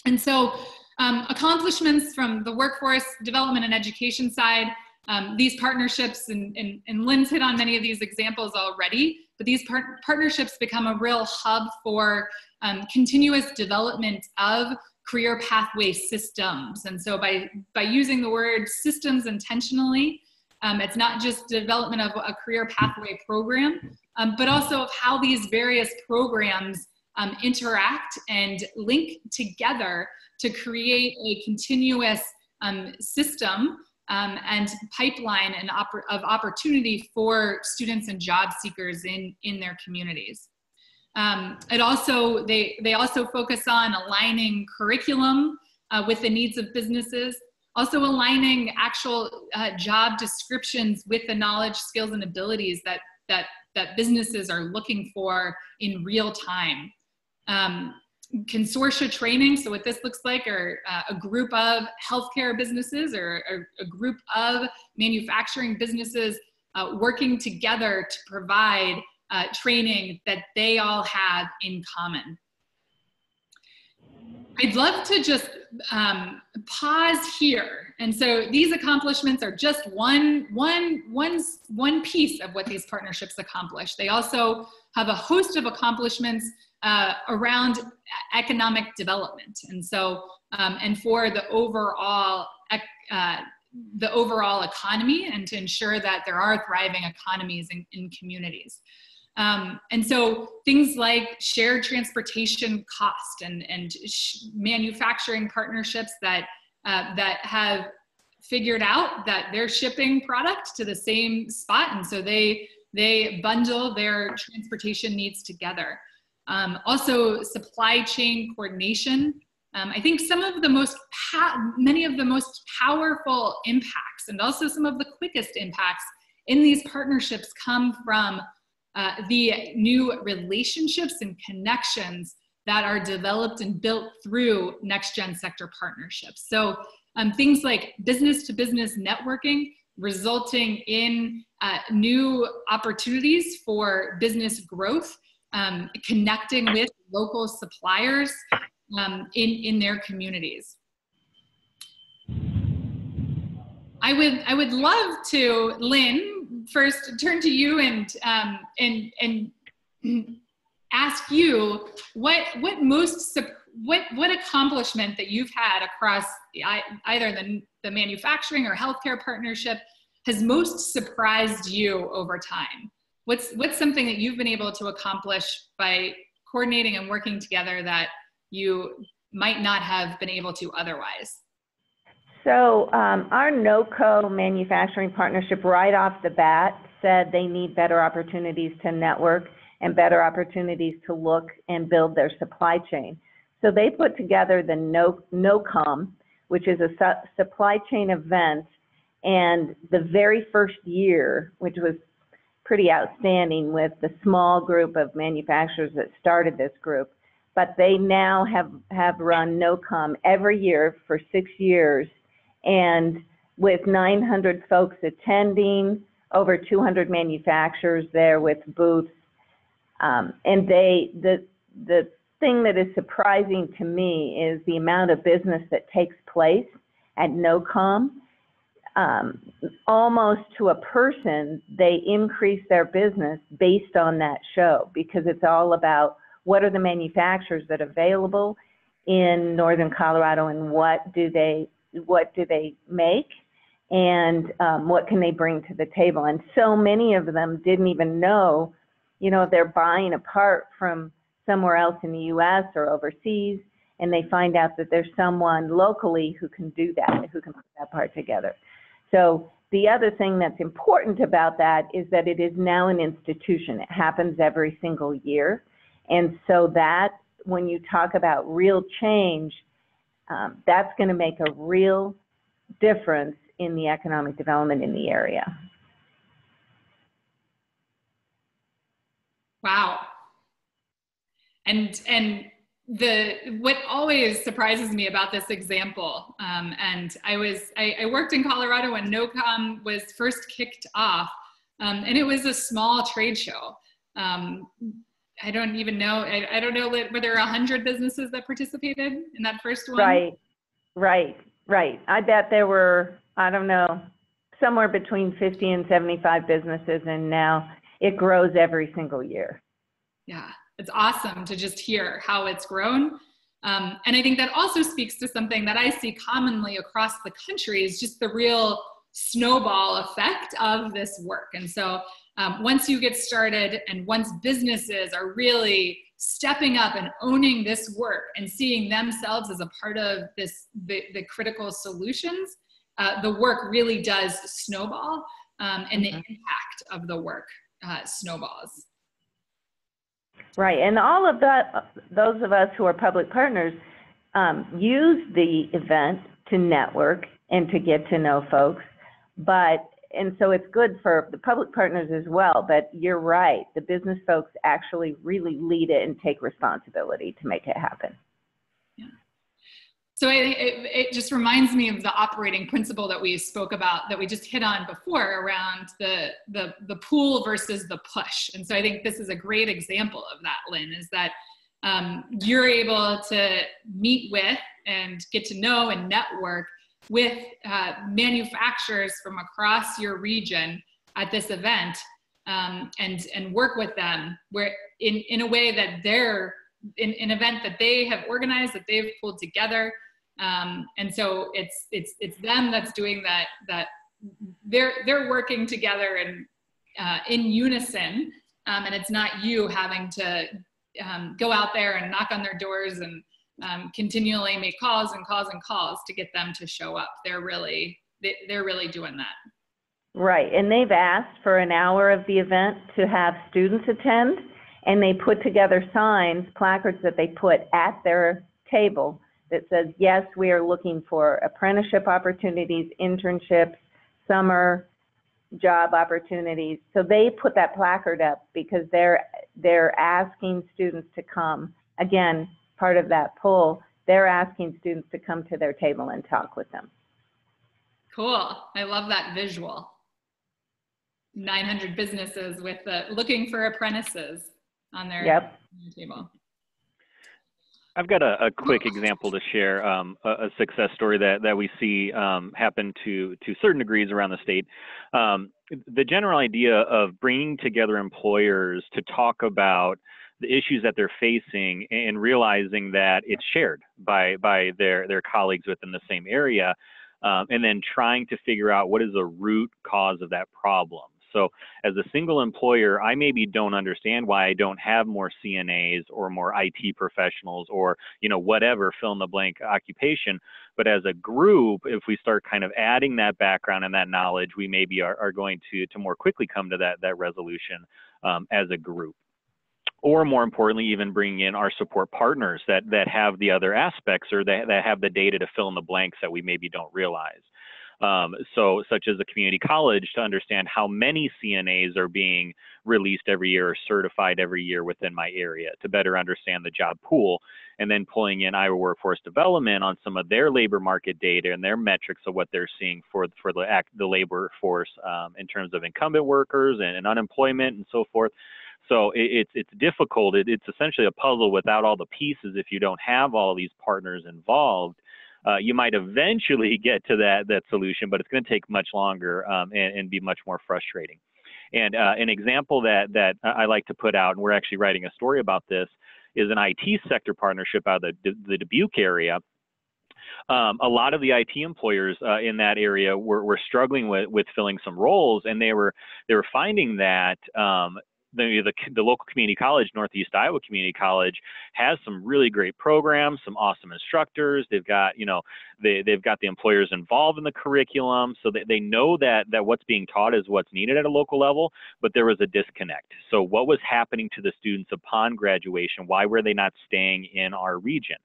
And so accomplishments from the workforce development and education side, these partnerships, and Lynn's hit on many of these examples already, but these partnerships become a real hub for continuous development of career pathway systems. And so by using the word systems intentionally, it's not just development of a career pathway program, but also of how these various programs interact and link together to create a continuous system and pipeline of opportunity for students and job seekers in their communities. They also focus on aligning curriculum with the needs of businesses, also aligning actual job descriptions with the knowledge, skills, and abilities that businesses are looking for in real time. Consortia training, so what this looks like are a group of healthcare businesses or a group of manufacturing businesses working together to provide training that they all have in common. I'd love to just pause here. And so these accomplishments are just one piece of what these partnerships accomplish. They also have a host of accomplishments around economic development. And so, and for the overall economy, and to ensure that there are thriving economies in communities. And so things like shared transportation cost and manufacturing partnerships that have figured out that they're shipping product to the same spot, and so they bundle their transportation needs together. Also supply chain coordination. I think some of the many of the most powerful impacts and also some of the quickest impacts in these partnerships come from the new relationships and connections that are developed and built through next-gen sector partnerships. So things like business-to-business networking resulting in new opportunities for business growth, connecting with local suppliers in their communities. I would love to, Lynn, first turn to you and ask you what accomplishment that you've had across either the manufacturing or healthcare partnership has most surprised you over time? What's something that you've been able to accomplish by coordinating and working together that you might not have been able to otherwise? So our NoCode Manufacturing partnership right off the bat said they need better opportunities to network and better opportunities to look and build their supply chain. So they put together the NoCom, which is a supply chain event, and the very first year, which was pretty outstanding with the small group of manufacturers that started this group, but they now have run NoCom every year for 6 years, and with 900 folks attending, over 200 manufacturers there with booths, and the thing that is surprising to me is the amount of business that takes place at NoCom. Almost to a person, they increase their business based on that show, because it's all about what are the manufacturers that are available in Northern Colorado, and what do they make, and what can they bring to the table. And so many of them didn't even know, you know, they're buying a part from somewhere else in the US or overseas, and they find out that there's someone locally who can do that, who can put that part together. So the other thing that's important about that is that it is now an institution. It happens every single year. And so that, when you talk about real change, that's going to make a real difference in the economic development in the area. Wow. And what always surprises me about this example, and I worked in Colorado when NoCom was first kicked off, and it was a small trade show. I don't even know, I don't know, were there 100 businesses that participated in that first one? Right. I bet there were, I don't know, somewhere between 50 and 75 businesses, and now it grows every single year. Yeah, it's awesome to just hear how it's grown. And I think that also speaks to something that I see commonly across the country, is just the real snowball effect of this work. And so once you get started, and once businesses are really stepping up and owning this work and seeing themselves as a part of the critical solutions, the work really does snowball, and the impact of the work snowballs. Right, and all of that, those of us who are public partners use the event to network and to get to know folks, and so it's good for the public partners as well, but you're right, the business folks actually really lead it and take responsibility to make it happen. Yeah. So it just reminds me of the operating principle that we spoke about, that we just hit on before, around the pull versus the push. And so I think this is a great example of that, Lynn, is that you're able to meet with and get to know and network with manufacturers from across your region at this event, and work with them where in a way that they're in an event that they have organized, that they've pulled together. And so it's them that's doing that they're working together and in unison, and it's not you having to go out there and knock on their doors and continually make calls to get them to show up. They're really doing that. Right, and they've asked for an hour of the event to have students attend, and they put together signs, placards that they put at their table that says, yes, we are looking for apprenticeship opportunities, internships, summer job opportunities. So they put that placard up because they're asking students to come. Again, part of that pull, they're asking students to come to their table and talk with them. Cool, I love that visual. 900 businesses with looking for apprentices on their table. I've got a quick example to share, a success story that we see happen to certain degrees around the state. The general idea of bringing together employers to talk about the issues that they're facing and realizing that it's shared by their colleagues within the same area, and then trying to figure out what is the root cause of that problem. So as a single employer, I maybe don't understand why I don't have more CNAs or more IT professionals or, you know, whatever fill in the blank occupation. But as a group, if we start kind of adding that background and that knowledge, we maybe are going to more quickly come to that resolution as a group. Or more importantly, even bringing in our support partners that have the other aspects or that have the data to fill in the blanks that we maybe don't realize. So such as a community college, to understand how many CNAs are being released every year or certified every year within my area to better understand the job pool, and then pulling in Iowa Workforce Development on some of their labor market data and their metrics of what they're seeing for the labor force in terms of incumbent workers and unemployment and so forth. So it's difficult. It's essentially a puzzle without all the pieces. If you don't have all of these partners involved, you might eventually get to that solution, but it's going to take much longer and be much more frustrating. And an example that I like to put out, and we're actually writing a story about this, is an IT sector partnership out of the Dubuque area. A lot of the IT employers in that area were struggling with filling some roles, and they were finding that the local community college, Northeast Iowa Community College, has some really great programs, some awesome instructors. They've got, you know, they've got the employers involved in the curriculum, so that they know that what's being taught is what's needed at a local level, but there was a disconnect. So what was happening to the students upon graduation? Why were they not staying in our region?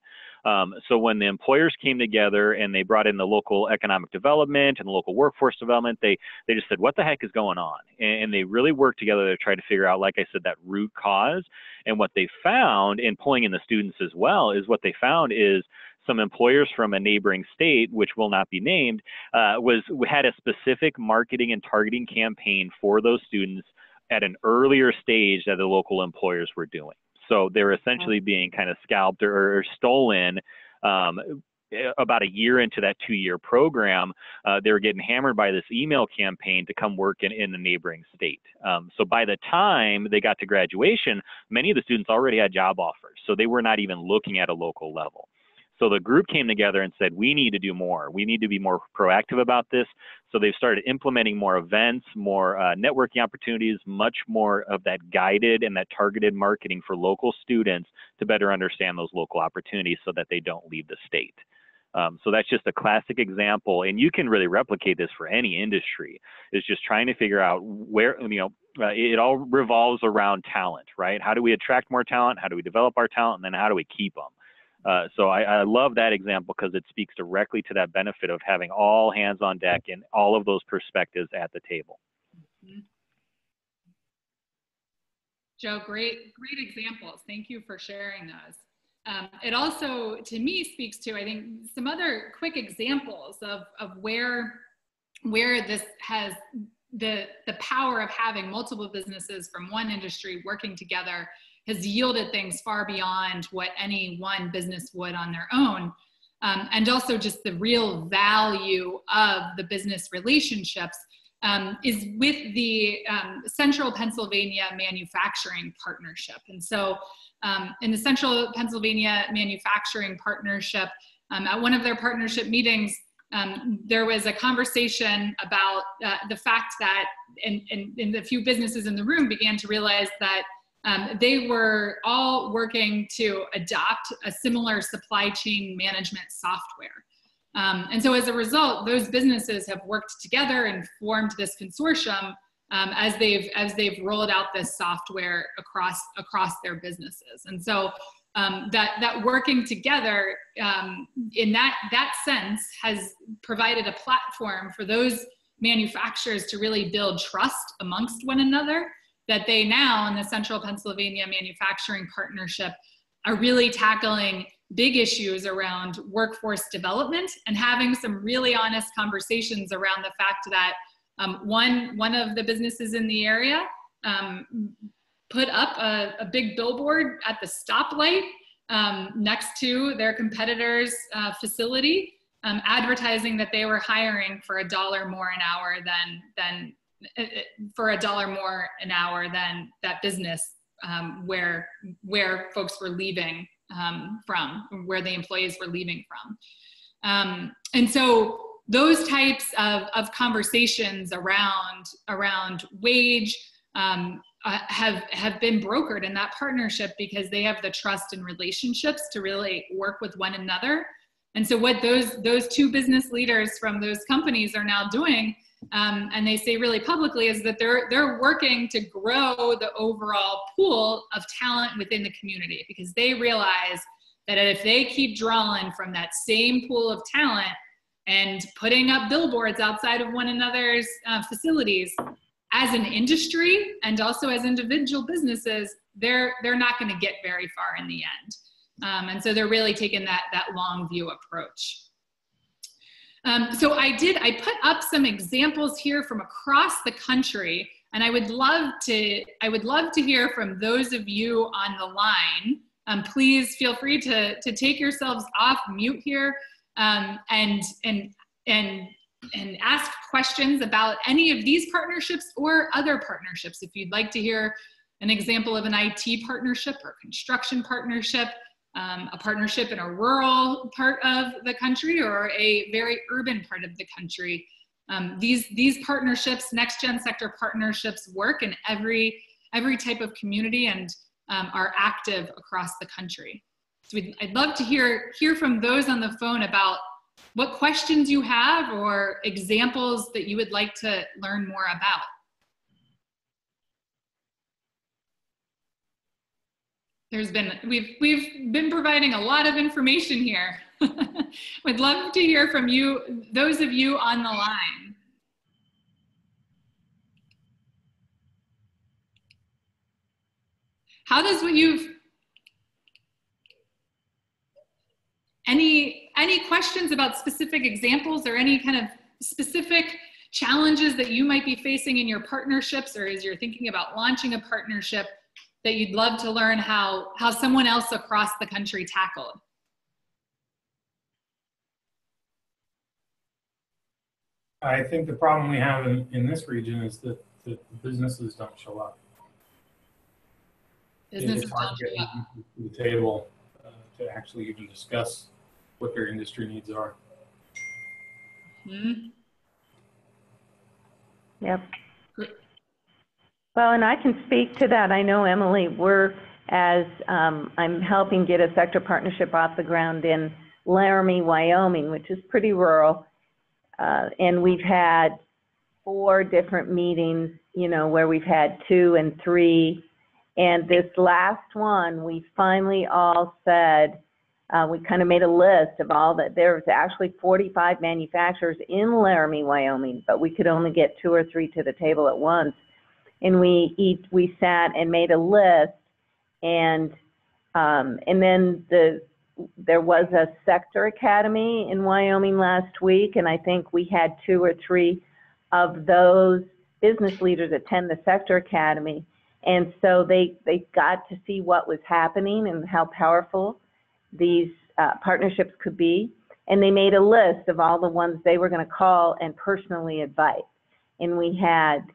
So when the employers came together and they brought in the local economic development and the local workforce development, they just said, what the heck is going on? And they really worked together to try to figure out, like I said, that root cause. And what they found, in pulling in the students as well, is what they found is some employers from a neighboring state, which will not be named, had a specific marketing and targeting campaign for those students at an earlier stage that the local employers were doing. So they were essentially being kind of scalped or stolen about a year into that 2-year program. They were getting hammered by this email campaign to come work in the neighboring state. So by the time they got to graduation, many of the students already had job offers. So they were not even looking at a local level. So the group came together and said, we need to do more. We need to be more proactive about this. So they've started implementing more events, more networking opportunities, much more of that guided and that targeted marketing for local students to better understand those local opportunities so that they don't leave the state. So that's just a classic example, and you can really replicate this for any industry. Is just trying to figure out where, you know, it all revolves around talent, right? How do we attract more talent? How do we develop our talent? And then how do we keep them? So I love that example because it speaks directly to that benefit of having all hands on deck and all of those perspectives at the table. Mm-hmm. Joe, great examples. Thank you for sharing those. It also, to me, speaks to, I think, some other quick examples of where this has the power of having multiple businesses from one industry working together has yielded things far beyond what any one business would on their own. And also just the real value of the business relationships is with the Central Pennsylvania Manufacturing Partnership. And so in the Central Pennsylvania Manufacturing Partnership, at one of their partnership meetings, there was a conversation about the fact that and a few businesses in the room began to realize that they were all working to adopt a similar supply chain management software. And so as a result, those businesses have worked together and formed this consortium as they've rolled out this software across their businesses. And so that working together in that sense has provided a platform for those manufacturers to really build trust amongst one another, that they now in the Central Pennsylvania Manufacturing Partnership are really tackling big issues around workforce development and having some really honest conversations around the fact that one of the businesses in the area put up a big billboard at the stoplight next to their competitor's facility, advertising that they were hiring for $1 more an hour than that business where folks were leaving from, where the employees were leaving from. And so those types of conversations around wage have been brokered in that partnership because they have the trust and relationships to really work with one another. And so what those two business leaders from those companies are now doing, and they say really publicly, is that they're working to grow the overall pool of talent within the community, because they realize that if they keep drawing from that same pool of talent and putting up billboards outside of one another's facilities, as an industry and also as individual businesses, they're not going to get very far in the end. And so they're really taking that long view approach. So I put up some examples here from across the country, and I would love to hear from those of you on the line. Please feel free to take yourselves off mute here and ask questions about any of these partnerships or other partnerships. If you'd like to hear an example of an IT partnership or construction partnership, a partnership in a rural part of the country or a very urban part of the country. These partnerships, next gen sector partnerships, work in every type of community and are active across the country. So I'd love to hear from those on the phone about what questions you have or examples that you would like to learn more about. We've been providing a lot of information here. We'd love to hear from you, those of you on the line. How does what any questions about specific examples or any kind of specific challenges that you might be facing in your partnerships, or as you're thinking about launching a partnership, that you'd love to learn how someone else across the country tackled? I think the problem we have in this region is that the businesses don't show up. Businesses it's hard don't to get show up to the table to actually even discuss what their industry needs are. Mm-hmm. Yep. Well, and I can speak to that. I know, Emily, I'm helping get a sector partnership off the ground in Laramie, Wyoming, which is pretty rural. And we've had 4 different meetings, where we've had 2 and 3. And this last one, we finally all said, we kind of made a list of all that. There's actually 45 manufacturers in Laramie, Wyoming, but we could only get 2 or 3 to the table at once. And we sat and made a list, and then there was a sector academy in Wyoming last week, and I think we had 2 or 3 of those business leaders attend the sector academy. And so they got to see what was happening and how powerful these partnerships could be. And they made a list of all the ones they were going to call and personally invite. And we had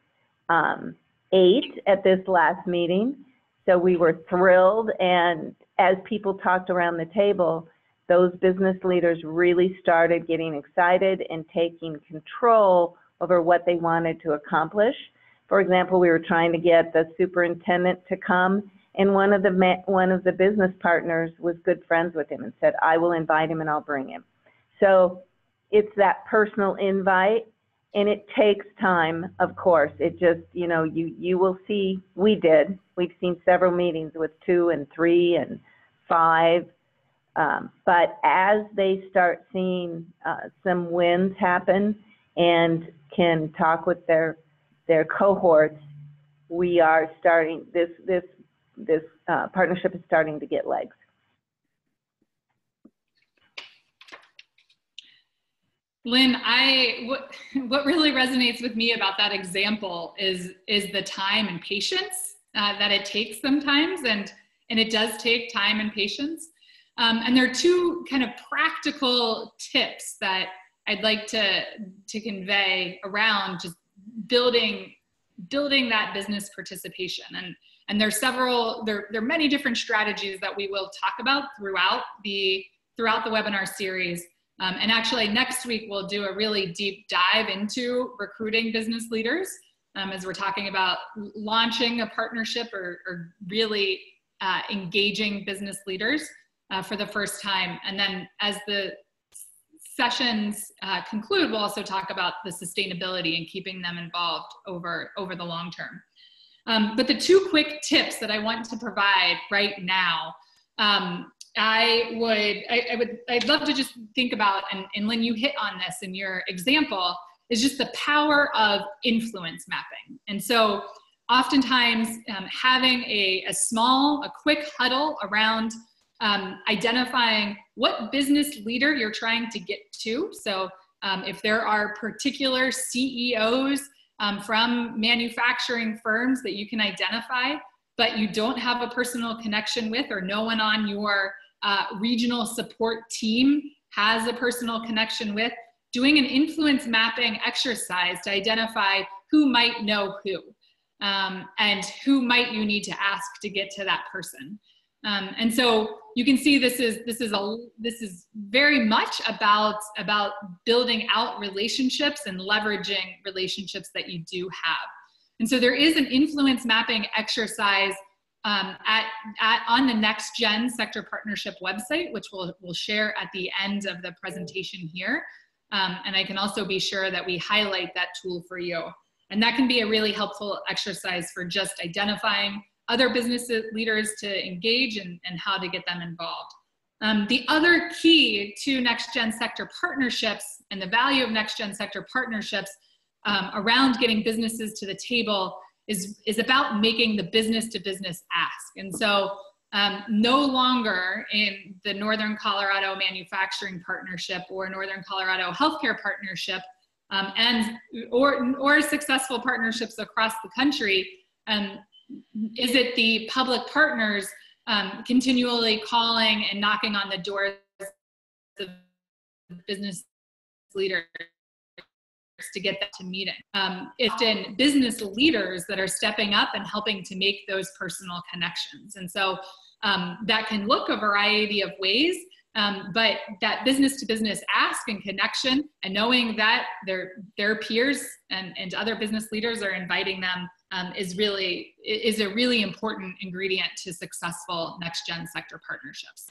8 at this last meeting. So we were thrilled. And as people talked around the table, those business leaders really started getting excited and taking control over what they wanted to accomplish. For example, we were trying to get the superintendent to come, and one of the business partners was good friends with him and said, I will invite him and I'll bring him. So it's that personal invite, and it takes time, of course. It just, you will see, we've seen several meetings with 2 and 3 and 5. But as they start seeing some wins happen and can talk with their cohorts, we are starting, this partnership is starting to get legs. Lynn, what really resonates with me about that example is the time and patience that it takes sometimes, and it does take time and patience. And there are 2 kind of practical tips that I'd like to convey around just building that business participation. And there are many different strategies that we will talk about throughout the webinar series. And actually next week, we'll do a really deep dive into recruiting business leaders as we're talking about launching a partnership or really engaging business leaders for the first time. And then as the sessions conclude, we'll also talk about the sustainability and keeping them involved over the long term. But the two quick tips that I want to provide right now, I'd love to just think about, and Lynn, you hit on this in your example, is just the power of influence mapping. And so oftentimes having a quick huddle around identifying what business leader you're trying to get to. So if there are particular CEOs from manufacturing firms that you can identify, but you don't have a personal connection with, or no one on your regional support team has a personal connection with, doing an influence mapping exercise to identify who might know who, and who might you need to ask to get to that person. And so you can see this is very much about building out relationships and leveraging relationships that you do have. And so there is an influence mapping exercise on the Next Gen Sector Partnership website, which we'll share at the end of the presentation here. And I can also be sure that we highlight that tool for you. And that can be a really helpful exercise for just identifying other business leaders to engage and how to get them involved. The other key to Next Gen Sector Partnerships and the value of Next Gen Sector Partnerships around getting businesses to the table is about making the business to business ask. And so no longer in the Northern Colorado Manufacturing Partnership or Northern Colorado Healthcare Partnership or successful partnerships across the country, is it the public partners continually calling and knocking on the doors of business leaders to get them to meeting. It's often business leaders that are stepping up and helping to make those personal connections. And so that can look a variety of ways, but that business to business ask and connection and knowing that their peers and other business leaders are inviting them is a really important ingredient to successful Next Gen Sector Partnerships.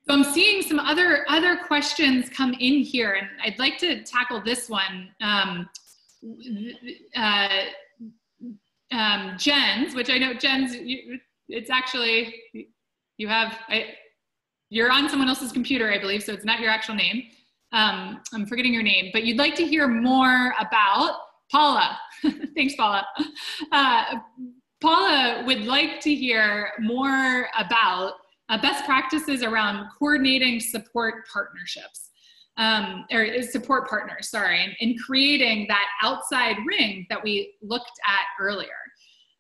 So I'm seeing some other questions come in here, and I'd like to tackle this one. Jen's, which I know Jen's, it's actually, you're on someone else's computer, I believe, so it's not your actual name. I'm forgetting your name, but you'd like to hear more about Paula. Thanks, Paula. Paula would like to hear more about best practices around coordinating support partnerships, or support partners, sorry, and creating that outside ring that we looked at earlier.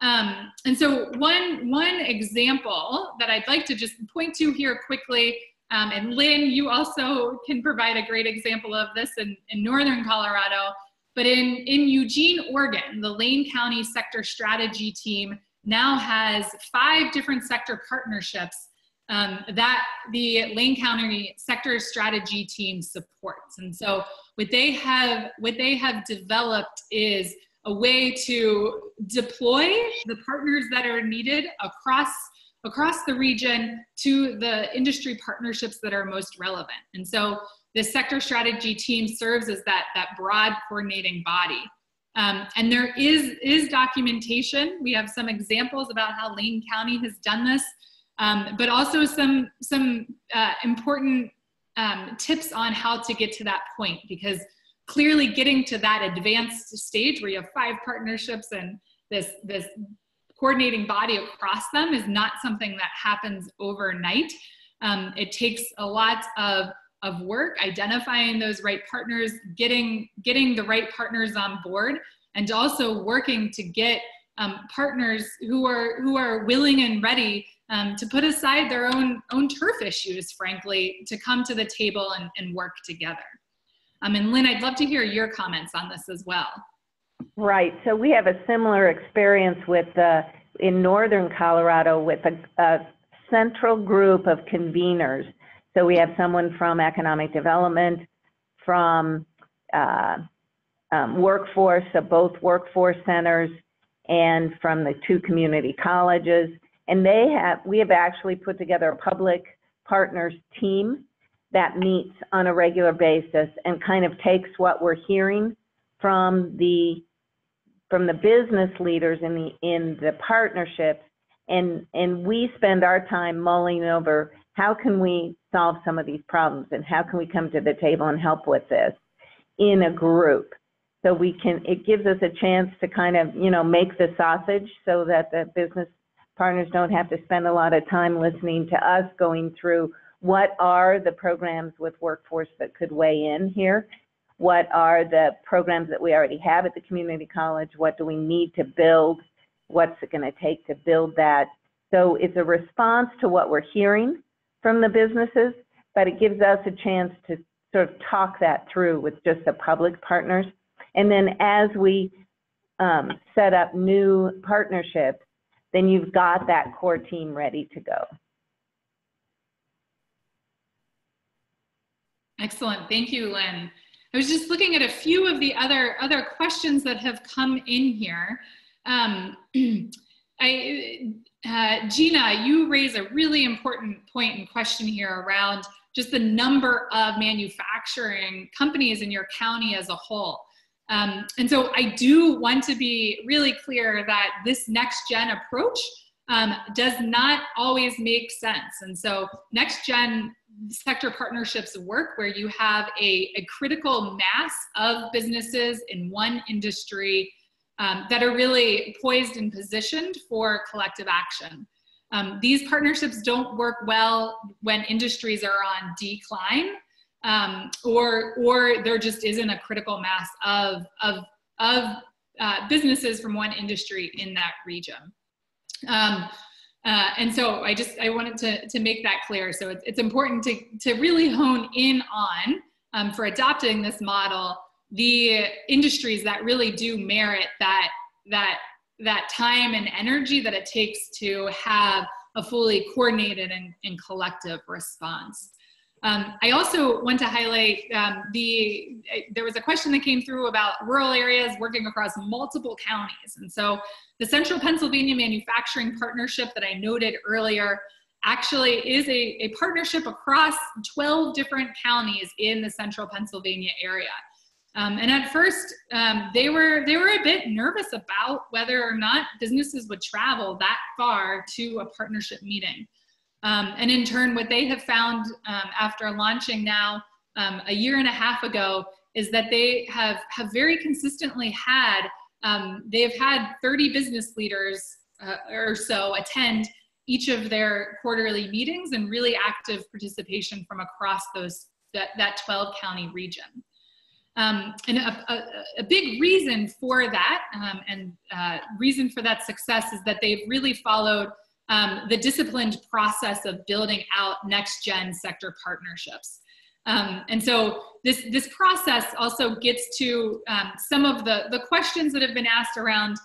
And so one example that I'd like to just point to here quickly, and Lynn, you also can provide a great example of this in Northern Colorado, but in Eugene, Oregon, the Lane County Sector Strategy Team now has 5 different sector partnerships that the Lane County Sector Strategy Team supports. And so what they have developed is a way to deploy the partners that are needed across the region to the industry partnerships that are most relevant. And so the Sector Strategy Team serves as that broad coordinating body. And there is documentation. We have some examples about how Lane County has done this, but also some important tips on how to get to that point, because clearly getting to that advanced stage where you have 5 partnerships and this coordinating body across them is not something that happens overnight. It takes a lot of work, identifying those right partners, getting the right partners on board, and also working to get partners who are willing and ready to put aside their own turf issues, frankly, to come to the table and work together. And Lynn, I'd love to hear your comments on this as well. Right. So we have a similar experience with in Northern Colorado with a central group of conveners. So we have someone from economic development, from workforce, so both workforce centers, and from the 2 community colleges. And we have actually put together a public partners team that meets on a regular basis and kind of takes what we're hearing from the business leaders in the partnerships, and we spend our time mulling over how can we solve some of these problems and how can we come to the table and help with this in a group. So it gives us a chance to kind of, make the sausage so that the business partners don't have to spend a lot of time listening to us going through what are the programs with workforce that could weigh in here, what are the programs that we already have at the community college, what do we need to build, what's it going to take to build that. So it's a response to what we're hearing from the businesses, but it gives us a chance to sort of talk that through with just the public partners. And then as we set up new partnerships, then you've got that core team ready to go. Excellent, thank you, Lynn. I was just looking at a few of the other questions that have come in here. Gina, you raise a really important point and question here around just the number of manufacturing companies in your county as a whole. And so I do want to be really clear that this next gen approach does not always make sense. And so next gen sector partnerships work where you have a critical mass of businesses in one industry that are really poised and positioned for collective action. These partnerships don't work well when industries are on decline, or there just isn't a critical mass of businesses from one industry in that region. And so I wanted to make that clear. So it's important to really hone in on, for adopting this model, the industries that really do merit that time and energy that it takes to have a fully coordinated and collective response. I also want to highlight there was a question that came through about rural areas working across multiple counties. And so the Central Pennsylvania Manufacturing Partnership that I noted earlier actually is a partnership across 12 different counties in the Central Pennsylvania area. And at first, they were a bit nervous about whether or not businesses would travel that far to a partnership meeting. And in turn, what they have found after launching now a year and a half ago is that they have very consistently had, they've had 30 business leaders or so attend each of their quarterly meetings and really active participation from across that 12 county region. And a big reason for that reason for that success is that they've really followed the disciplined process of building out next-gen sector partnerships. And so this process also gets to some of the questions that have been asked around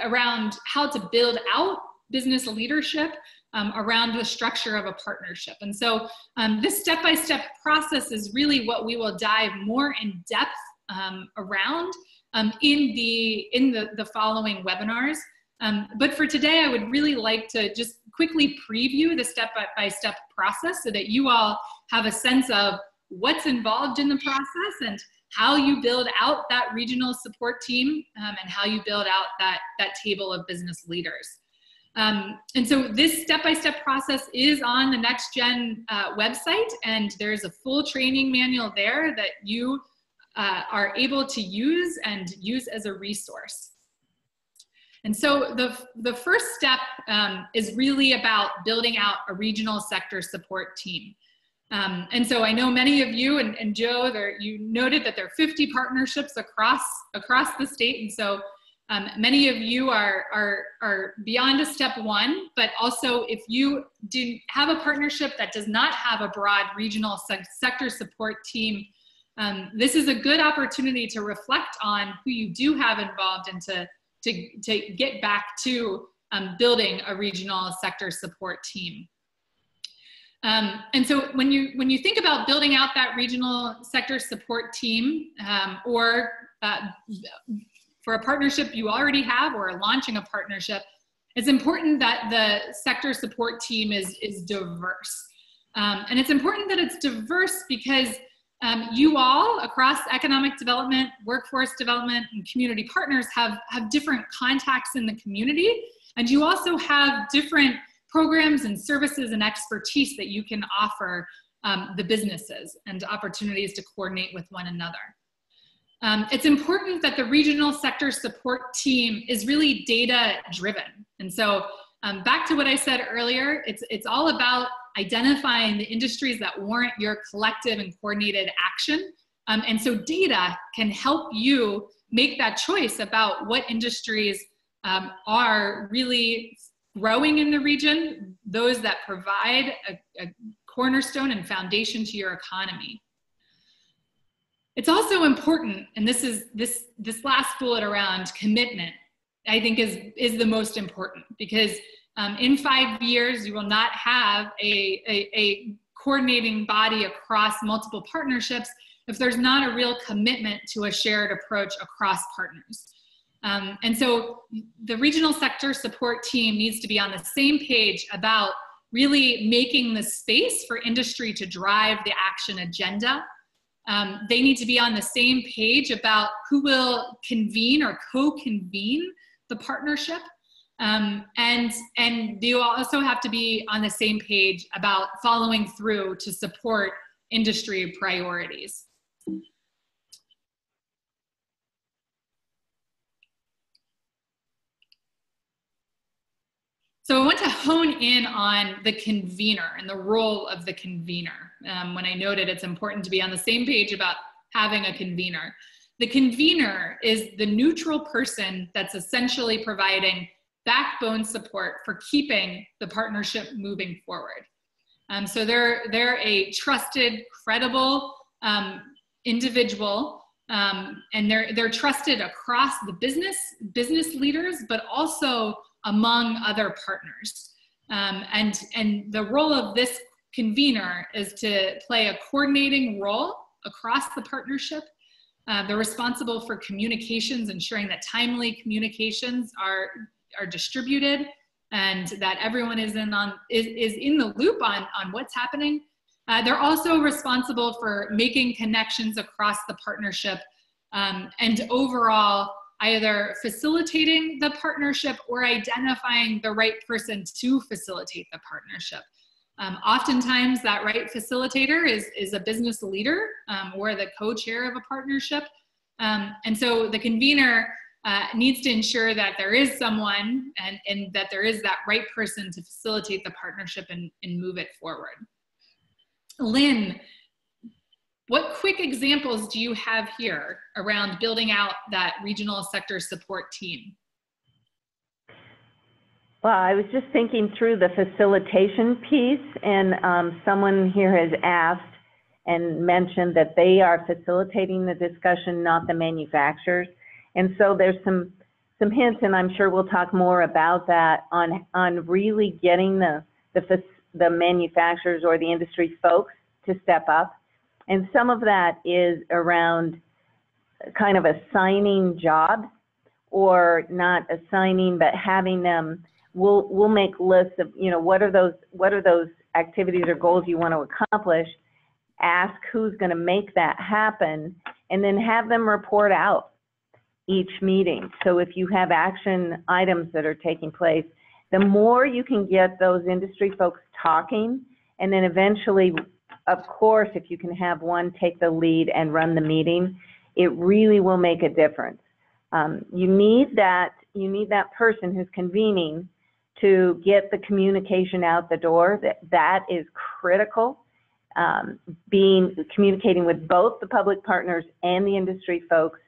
around how to build out business leadership around the structure of a partnership. And so this step-by-step process is really what we will dive more in depth around in the following webinars. But for today, I would really like to just quickly preview the step-by-step process so that you all have a sense of what's involved in the process and how you build out that regional support team and how you build out that table of business leaders. And so this step-by-step process is on the NextGen website, and there's a full training manual there that you are able to use and use as a resource. And so the first step is really about building out a regional sector support team. And so I know many of you, and Joe, you noted that there are 50 partnerships across the state. And so many of you are beyond a step one, but also if you do have a partnership that does not have a broad regional sector support team, this is a good opportunity to reflect on who you do have involved and to get back to building a regional sector support team. And so when you think about building out that regional sector support team, or for a partnership you already have or launching a partnership, it's important that the sector support team is diverse. And it's important that it's diverse because you all across economic development, workforce development, and community partners have different contacts in the community. And you also have different programs and services and expertise that you can offer the businesses and opportunities to coordinate with one another. It's important that the regional sector support team is really data driven. And so back to what I said earlier, it's all about identifying the industries that warrant your collective and coordinated action. And so data can help you make that choice about what industries are really growing in the region, those that provide a cornerstone and foundation to your economy. It's also important, and this last bullet around commitment, I think is the most important, because in 5 years, you will not have a coordinating body across multiple partnerships if there's not a real commitment to a shared approach across partners. And so the regional sector support team needs to be on the same page about really making the space for industry to drive the action agenda. They need to be on the same page about who will convene or co-convene the partnership. And you also have to be on the same page about following through to support industry priorities. So I want to hone in on the convener and the role of the convener. When I noted it's important to be on the same page about having a convener. The convener is the neutral person that's essentially providing backbone support for keeping the partnership moving forward. So they're a trusted, credible individual, and they're trusted across the business leaders, but also among other partners. And the role of this convener is to play a coordinating role across the partnership. They're responsible for communications, ensuring that timely communications are distributed and that everyone is in the loop on what's happening. They're also responsible for making connections across the partnership and overall either facilitating the partnership or identifying the right person to facilitate the partnership. Oftentimes that right facilitator is a business leader or the co-chair of a partnership. And so the convener needs to ensure that there is someone and that there is that right person to facilitate the partnership and move it forward. Lynn, what quick examples do you have here around building out that regional sector support team? Well, I was just thinking through the facilitation piece, and someone here has asked and mentioned that they are facilitating the discussion, not the manufacturers. And so there's some hints, and I'm sure we'll talk more about that on really getting the manufacturers or the industry folks to step up. And some of that is around kind of assigning jobs, or not assigning, but having them. We'll make lists of, you know, what are those activities or goals you want to accomplish. Ask who's going to make that happen, and then have them report out each meeting. So if you have action items that are taking place, the more you can get those industry folks talking, and then eventually, of course, if you can have one take the lead and run the meeting, it really will make a difference. You need that person who's convening to get the communication out the door. That is critical. Communicating with both the public partners and the industry folks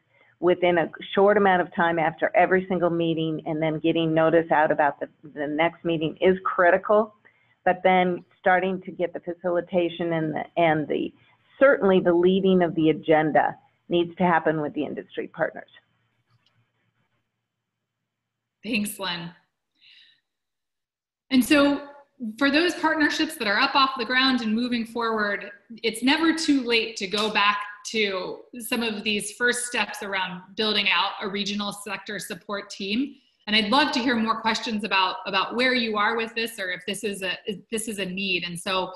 within a short amount of time after every single meeting, and then getting notice out about the next meeting is critical. But then starting to get the facilitation and certainly the leading of the agenda needs to happen with the industry partners. Thanks, Lynn. And so for those partnerships that are up off the ground and moving forward, it's never too late to go back to some of these first steps around building out a regional sector support team. And I'd love to hear more questions about where you are with this, or if this is a need. And so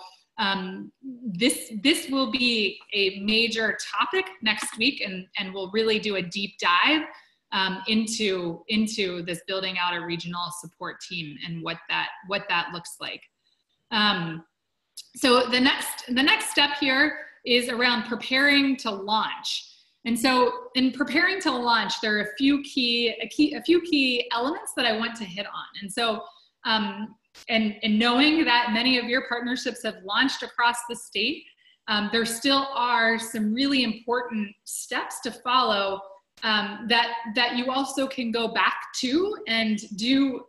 this will be a major topic next week, and we'll really do a deep dive into this building out a regional support team and what that looks like. So the next step here is around preparing to launch. And so in preparing to launch, there are a few key elements that I want to hit on. And so and knowing that many of your partnerships have launched across the state, there still are some really important steps to follow that you also can go back to and do.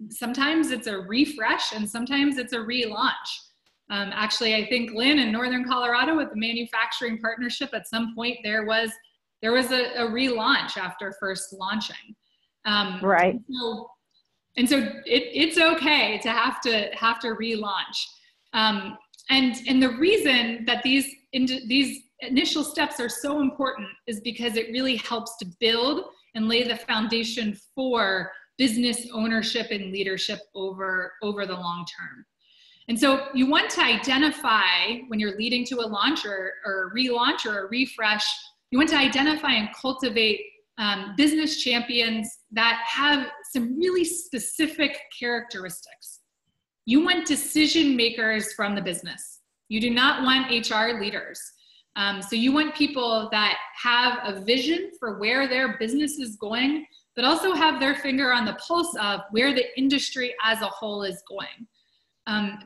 Sometimes it's a refresh and sometimes it's a relaunch. Actually, I think Lynn in Northern Colorado with the manufacturing partnership, at some point there was a relaunch after first launching. Right. And so it's okay to have to relaunch. And the reason that these initial steps are so important is because it really helps to build and lay the foundation for business ownership and leadership over the long term. And so you want to identify, when you're leading to a launch or a relaunch or a refresh, you want to identify and cultivate business champions that have some really specific characteristics. You want decision makers from the business. You do not want HR leaders. So you want people that have a vision for where their business is going, but also have their finger on the pulse of where the industry as a whole is going.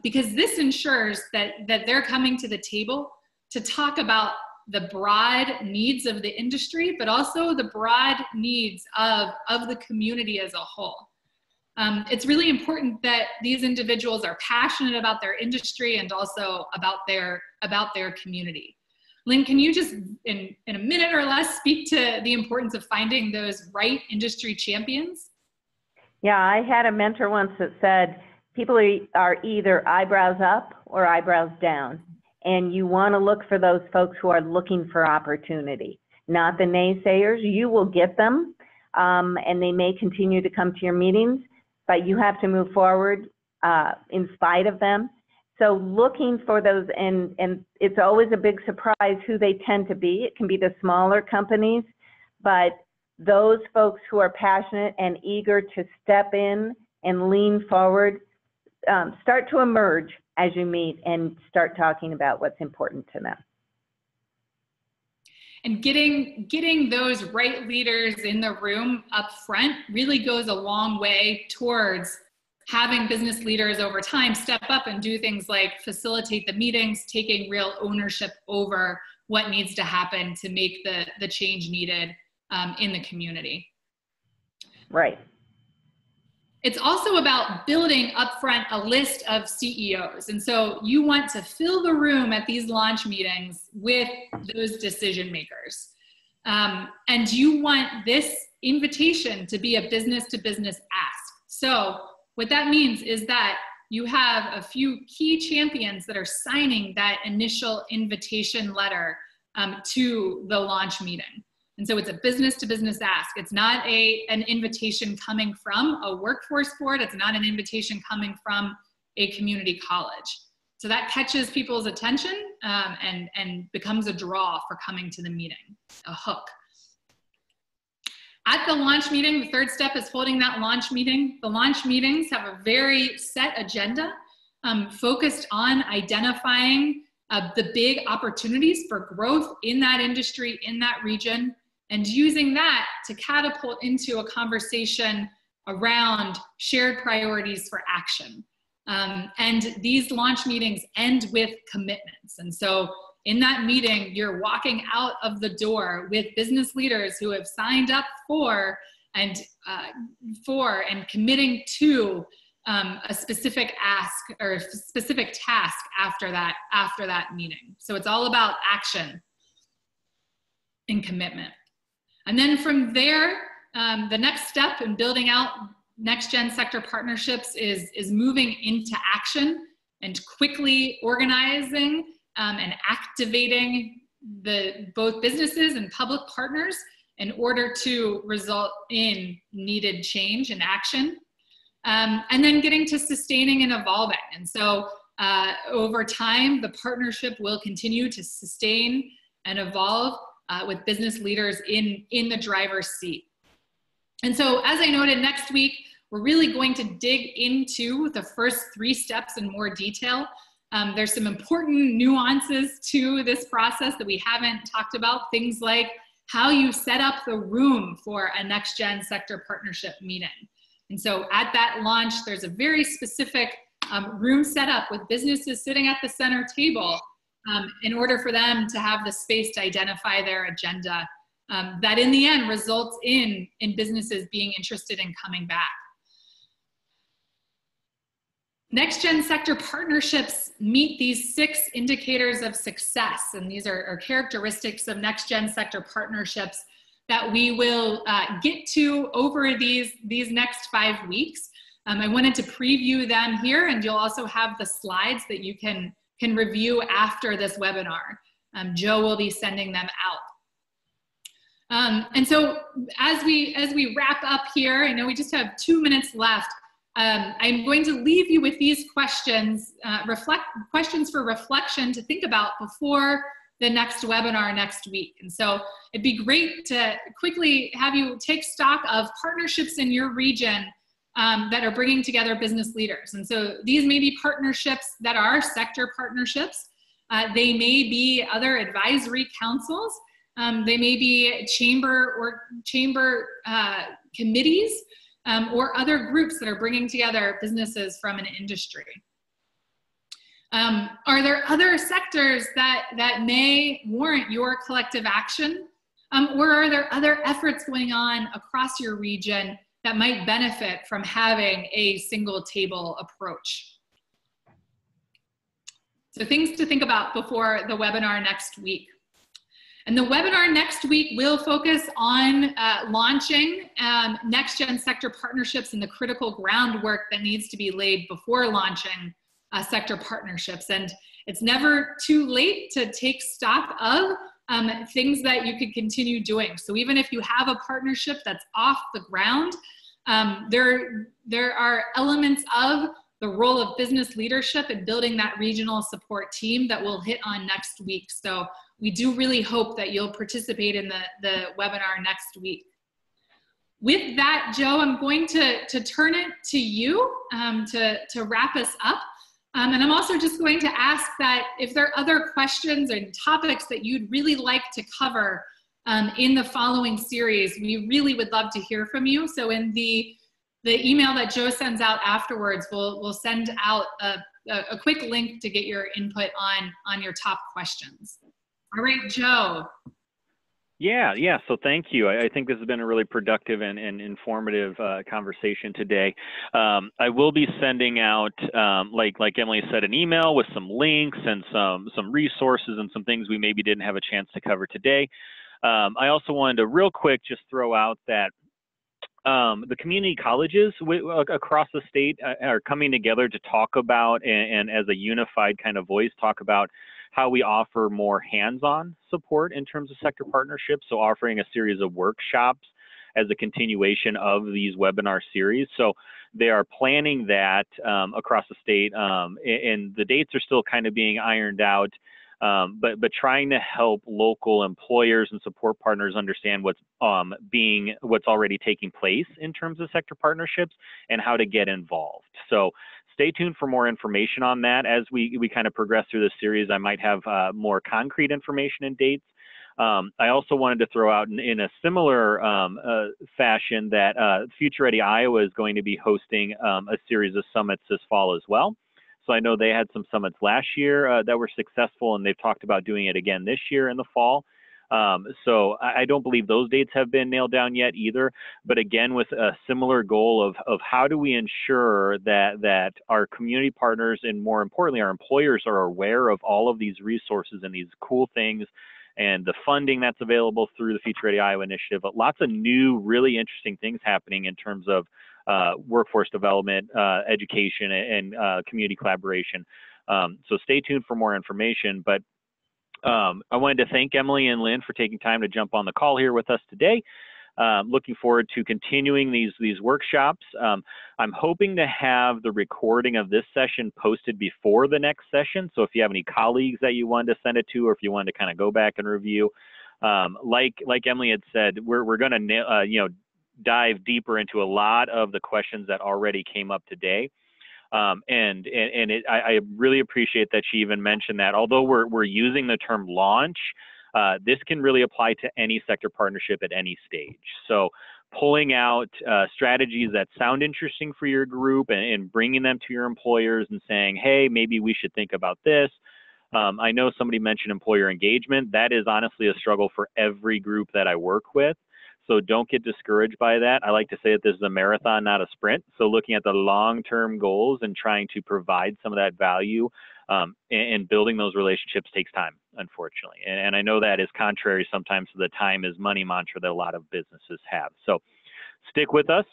Because this ensures that they're coming to the table to talk about the broad needs of the industry, but also the broad needs of the community as a whole. It's really important that these individuals are passionate about their industry and also about their community. Lynn, can you just, in a minute or less, speak to the importance of finding those right industry champions? Yeah, I had a mentor once that said, people are either eyebrows up or eyebrows down. And you want to look for those folks who are looking for opportunity, not the naysayers. You will get them, and they may continue to come to your meetings, but you have to move forward in spite of them. So looking for those, and it's always a big surprise who they tend to be. It can be the smaller companies, but those folks who are passionate and eager to step in and lean forward start to emerge as you meet and start talking about what's important to them. And getting those right leaders in the room up front really goes a long way towards having business leaders over time step up and do things like facilitate the meetings, taking real ownership over what needs to happen to make the change needed in the community. Right. It's also about building upfront a list of CEOs. And so you want to fill the room at these launch meetings with those decision makers. And you want this invitation to be a business-to-business ask. So what that means is that you have a few key champions that are signing that initial invitation letter to the launch meeting. And so it's a business-to-business ask. It's not an invitation coming from a workforce board. It's not an invitation coming from a community college. So that catches people's attention and becomes a draw for coming to the meeting, a hook. At the launch meeting, the third step is holding that launch meeting. The launch meetings have a very set agenda focused on identifying the big opportunities for growth in that industry, in that region, and using that to catapult into a conversation around shared priorities for action. And these launch meetings end with commitments. And so in that meeting, you're walking out of the door with business leaders who have signed up for and committing to a specific ask or a specific task after that meeting. So it's all about action and commitment. And then from there, the next step in building out Next Gen Sector Partnerships is moving into action and quickly organizing and activating both businesses and public partners in order to result in needed change and action. And then getting to sustaining and evolving. And so over time, the partnership will continue to sustain and evolve with business leaders in the driver's seat. And so, as I noted, next week, we're really going to dig into the first 3 steps in more detail. There's some important nuances to this process that we haven't talked about, things like how you set up the room for a Next Gen Sector Partnership meeting. And so at that launch, there's a very specific room set up with businesses sitting at the center table in order for them to have the space to identify their agenda that in the end results in businesses being interested in coming back. Next Gen Sector Partnerships meet these 6 indicators of success, and these are characteristics of Next Gen Sector Partnerships that we will get to over these next 5 weeks. I wanted to preview them here, and you'll also have the slides that you can review after this webinar. Joe will be sending them out. And so as we wrap up here, I know we just have 2 minutes left. I'm going to leave you with these questions, questions for reflection to think about before the next webinar next week. And so it'd be great to quickly have you take stock of partnerships in your region that are bringing together business leaders. And so these may be partnerships that are sector partnerships. They may be other advisory councils. They may be chamber committees or other groups that are bringing together businesses from an industry. Are there other sectors that may warrant your collective action? Or are there other efforts going on across your region that might benefit from having a single table approach? So things to think about before the webinar next week. And the webinar next week will focus on launching Next Gen Sector Partnerships and the critical groundwork that needs to be laid before launching sector partnerships. And it's never too late to take stock of things that you could continue doing. So even if you have a partnership that's off the ground, there are elements of the role of business leadership in building that regional support team that we'll hit on next week. So we do really hope that you'll participate in the webinar next week. With that, Joe, I'm going to turn it to you to wrap us up. And I'm also just going to ask that if there are other questions and topics that you'd really like to cover in the following series, we really would love to hear from you. So in the email that Joe sends out afterwards, we'll send out a quick link to get your input on your top questions. All right, Joe. Yeah. So thank you. I think this has been a really productive and informative conversation today. I will be sending out, like Emily said, an email with some links and some resources and some things we maybe didn't have a chance to cover today. I also wanted to real quick just throw out that the community colleges across the state are coming together to talk about and as a unified kind of voice talk about how we offer more hands-on support in terms of sector partnerships. So offering a series of workshops as a continuation of these webinar series. So they are planning that across the state, and the dates are still kind of being ironed out. But trying to help local employers and support partners understand what's already taking place in terms of sector partnerships and how to get involved. So stay tuned for more information on that. As we kind of progress through this series, I might have more concrete information and dates. I also wanted to throw out in a similar fashion that Future Ready Iowa is going to be hosting a series of summits this fall as well. So I know they had some summits last year that were successful, and they've talked about doing it again this year in the fall. So I don't believe those dates have been nailed down yet either. But again, with a similar goal of how do we ensure that our community partners and more importantly, our employers are aware of all of these resources and these cool things and the funding that's available through the Future Ready Iowa initiative. But lots of new, really interesting things happening in terms of workforce development, education, and community collaboration. So stay tuned for more information. But I wanted to thank Emily and Lynn for taking time to jump on the call here with us today. Looking forward to continuing these workshops. I'm hoping to have the recording of this session posted before the next session. So if you have any colleagues that you wanted to send it to, or if you wanted to kind of go back and review, like Emily had said, we're going to dive deeper into a lot of the questions that already came up today. I really appreciate that she even mentioned that although we're using the term launch, this can really apply to any sector partnership at any stage. So pulling out strategies that sound interesting for your group and bringing them to your employers and saying, hey, maybe we should think about this. I know somebody mentioned employer engagement. That is honestly a struggle for every group that I work with. So don't get discouraged by that. I like to say that this is a marathon, not a sprint. So looking at the long-term goals and trying to provide some of that value and building those relationships takes time, unfortunately. And I know that is contrary sometimes to the time is money mantra that a lot of businesses have. So stick with us.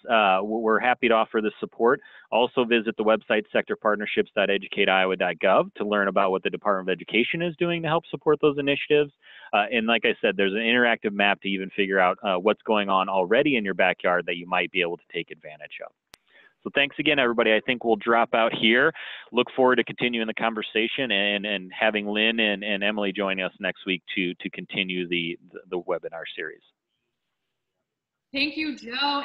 We're happy to offer this support. Also visit the website sectorpartnerships.educateiowa.gov to learn about what the Department of Education is doing to help support those initiatives. And like I said, there's an interactive map to even figure out what's going on already in your backyard that you might be able to take advantage of. So thanks again, everybody. I think we'll drop out here. Look forward to continuing the conversation and having Lynn and Emily join us next week to continue the webinar series. Thank you, Joe.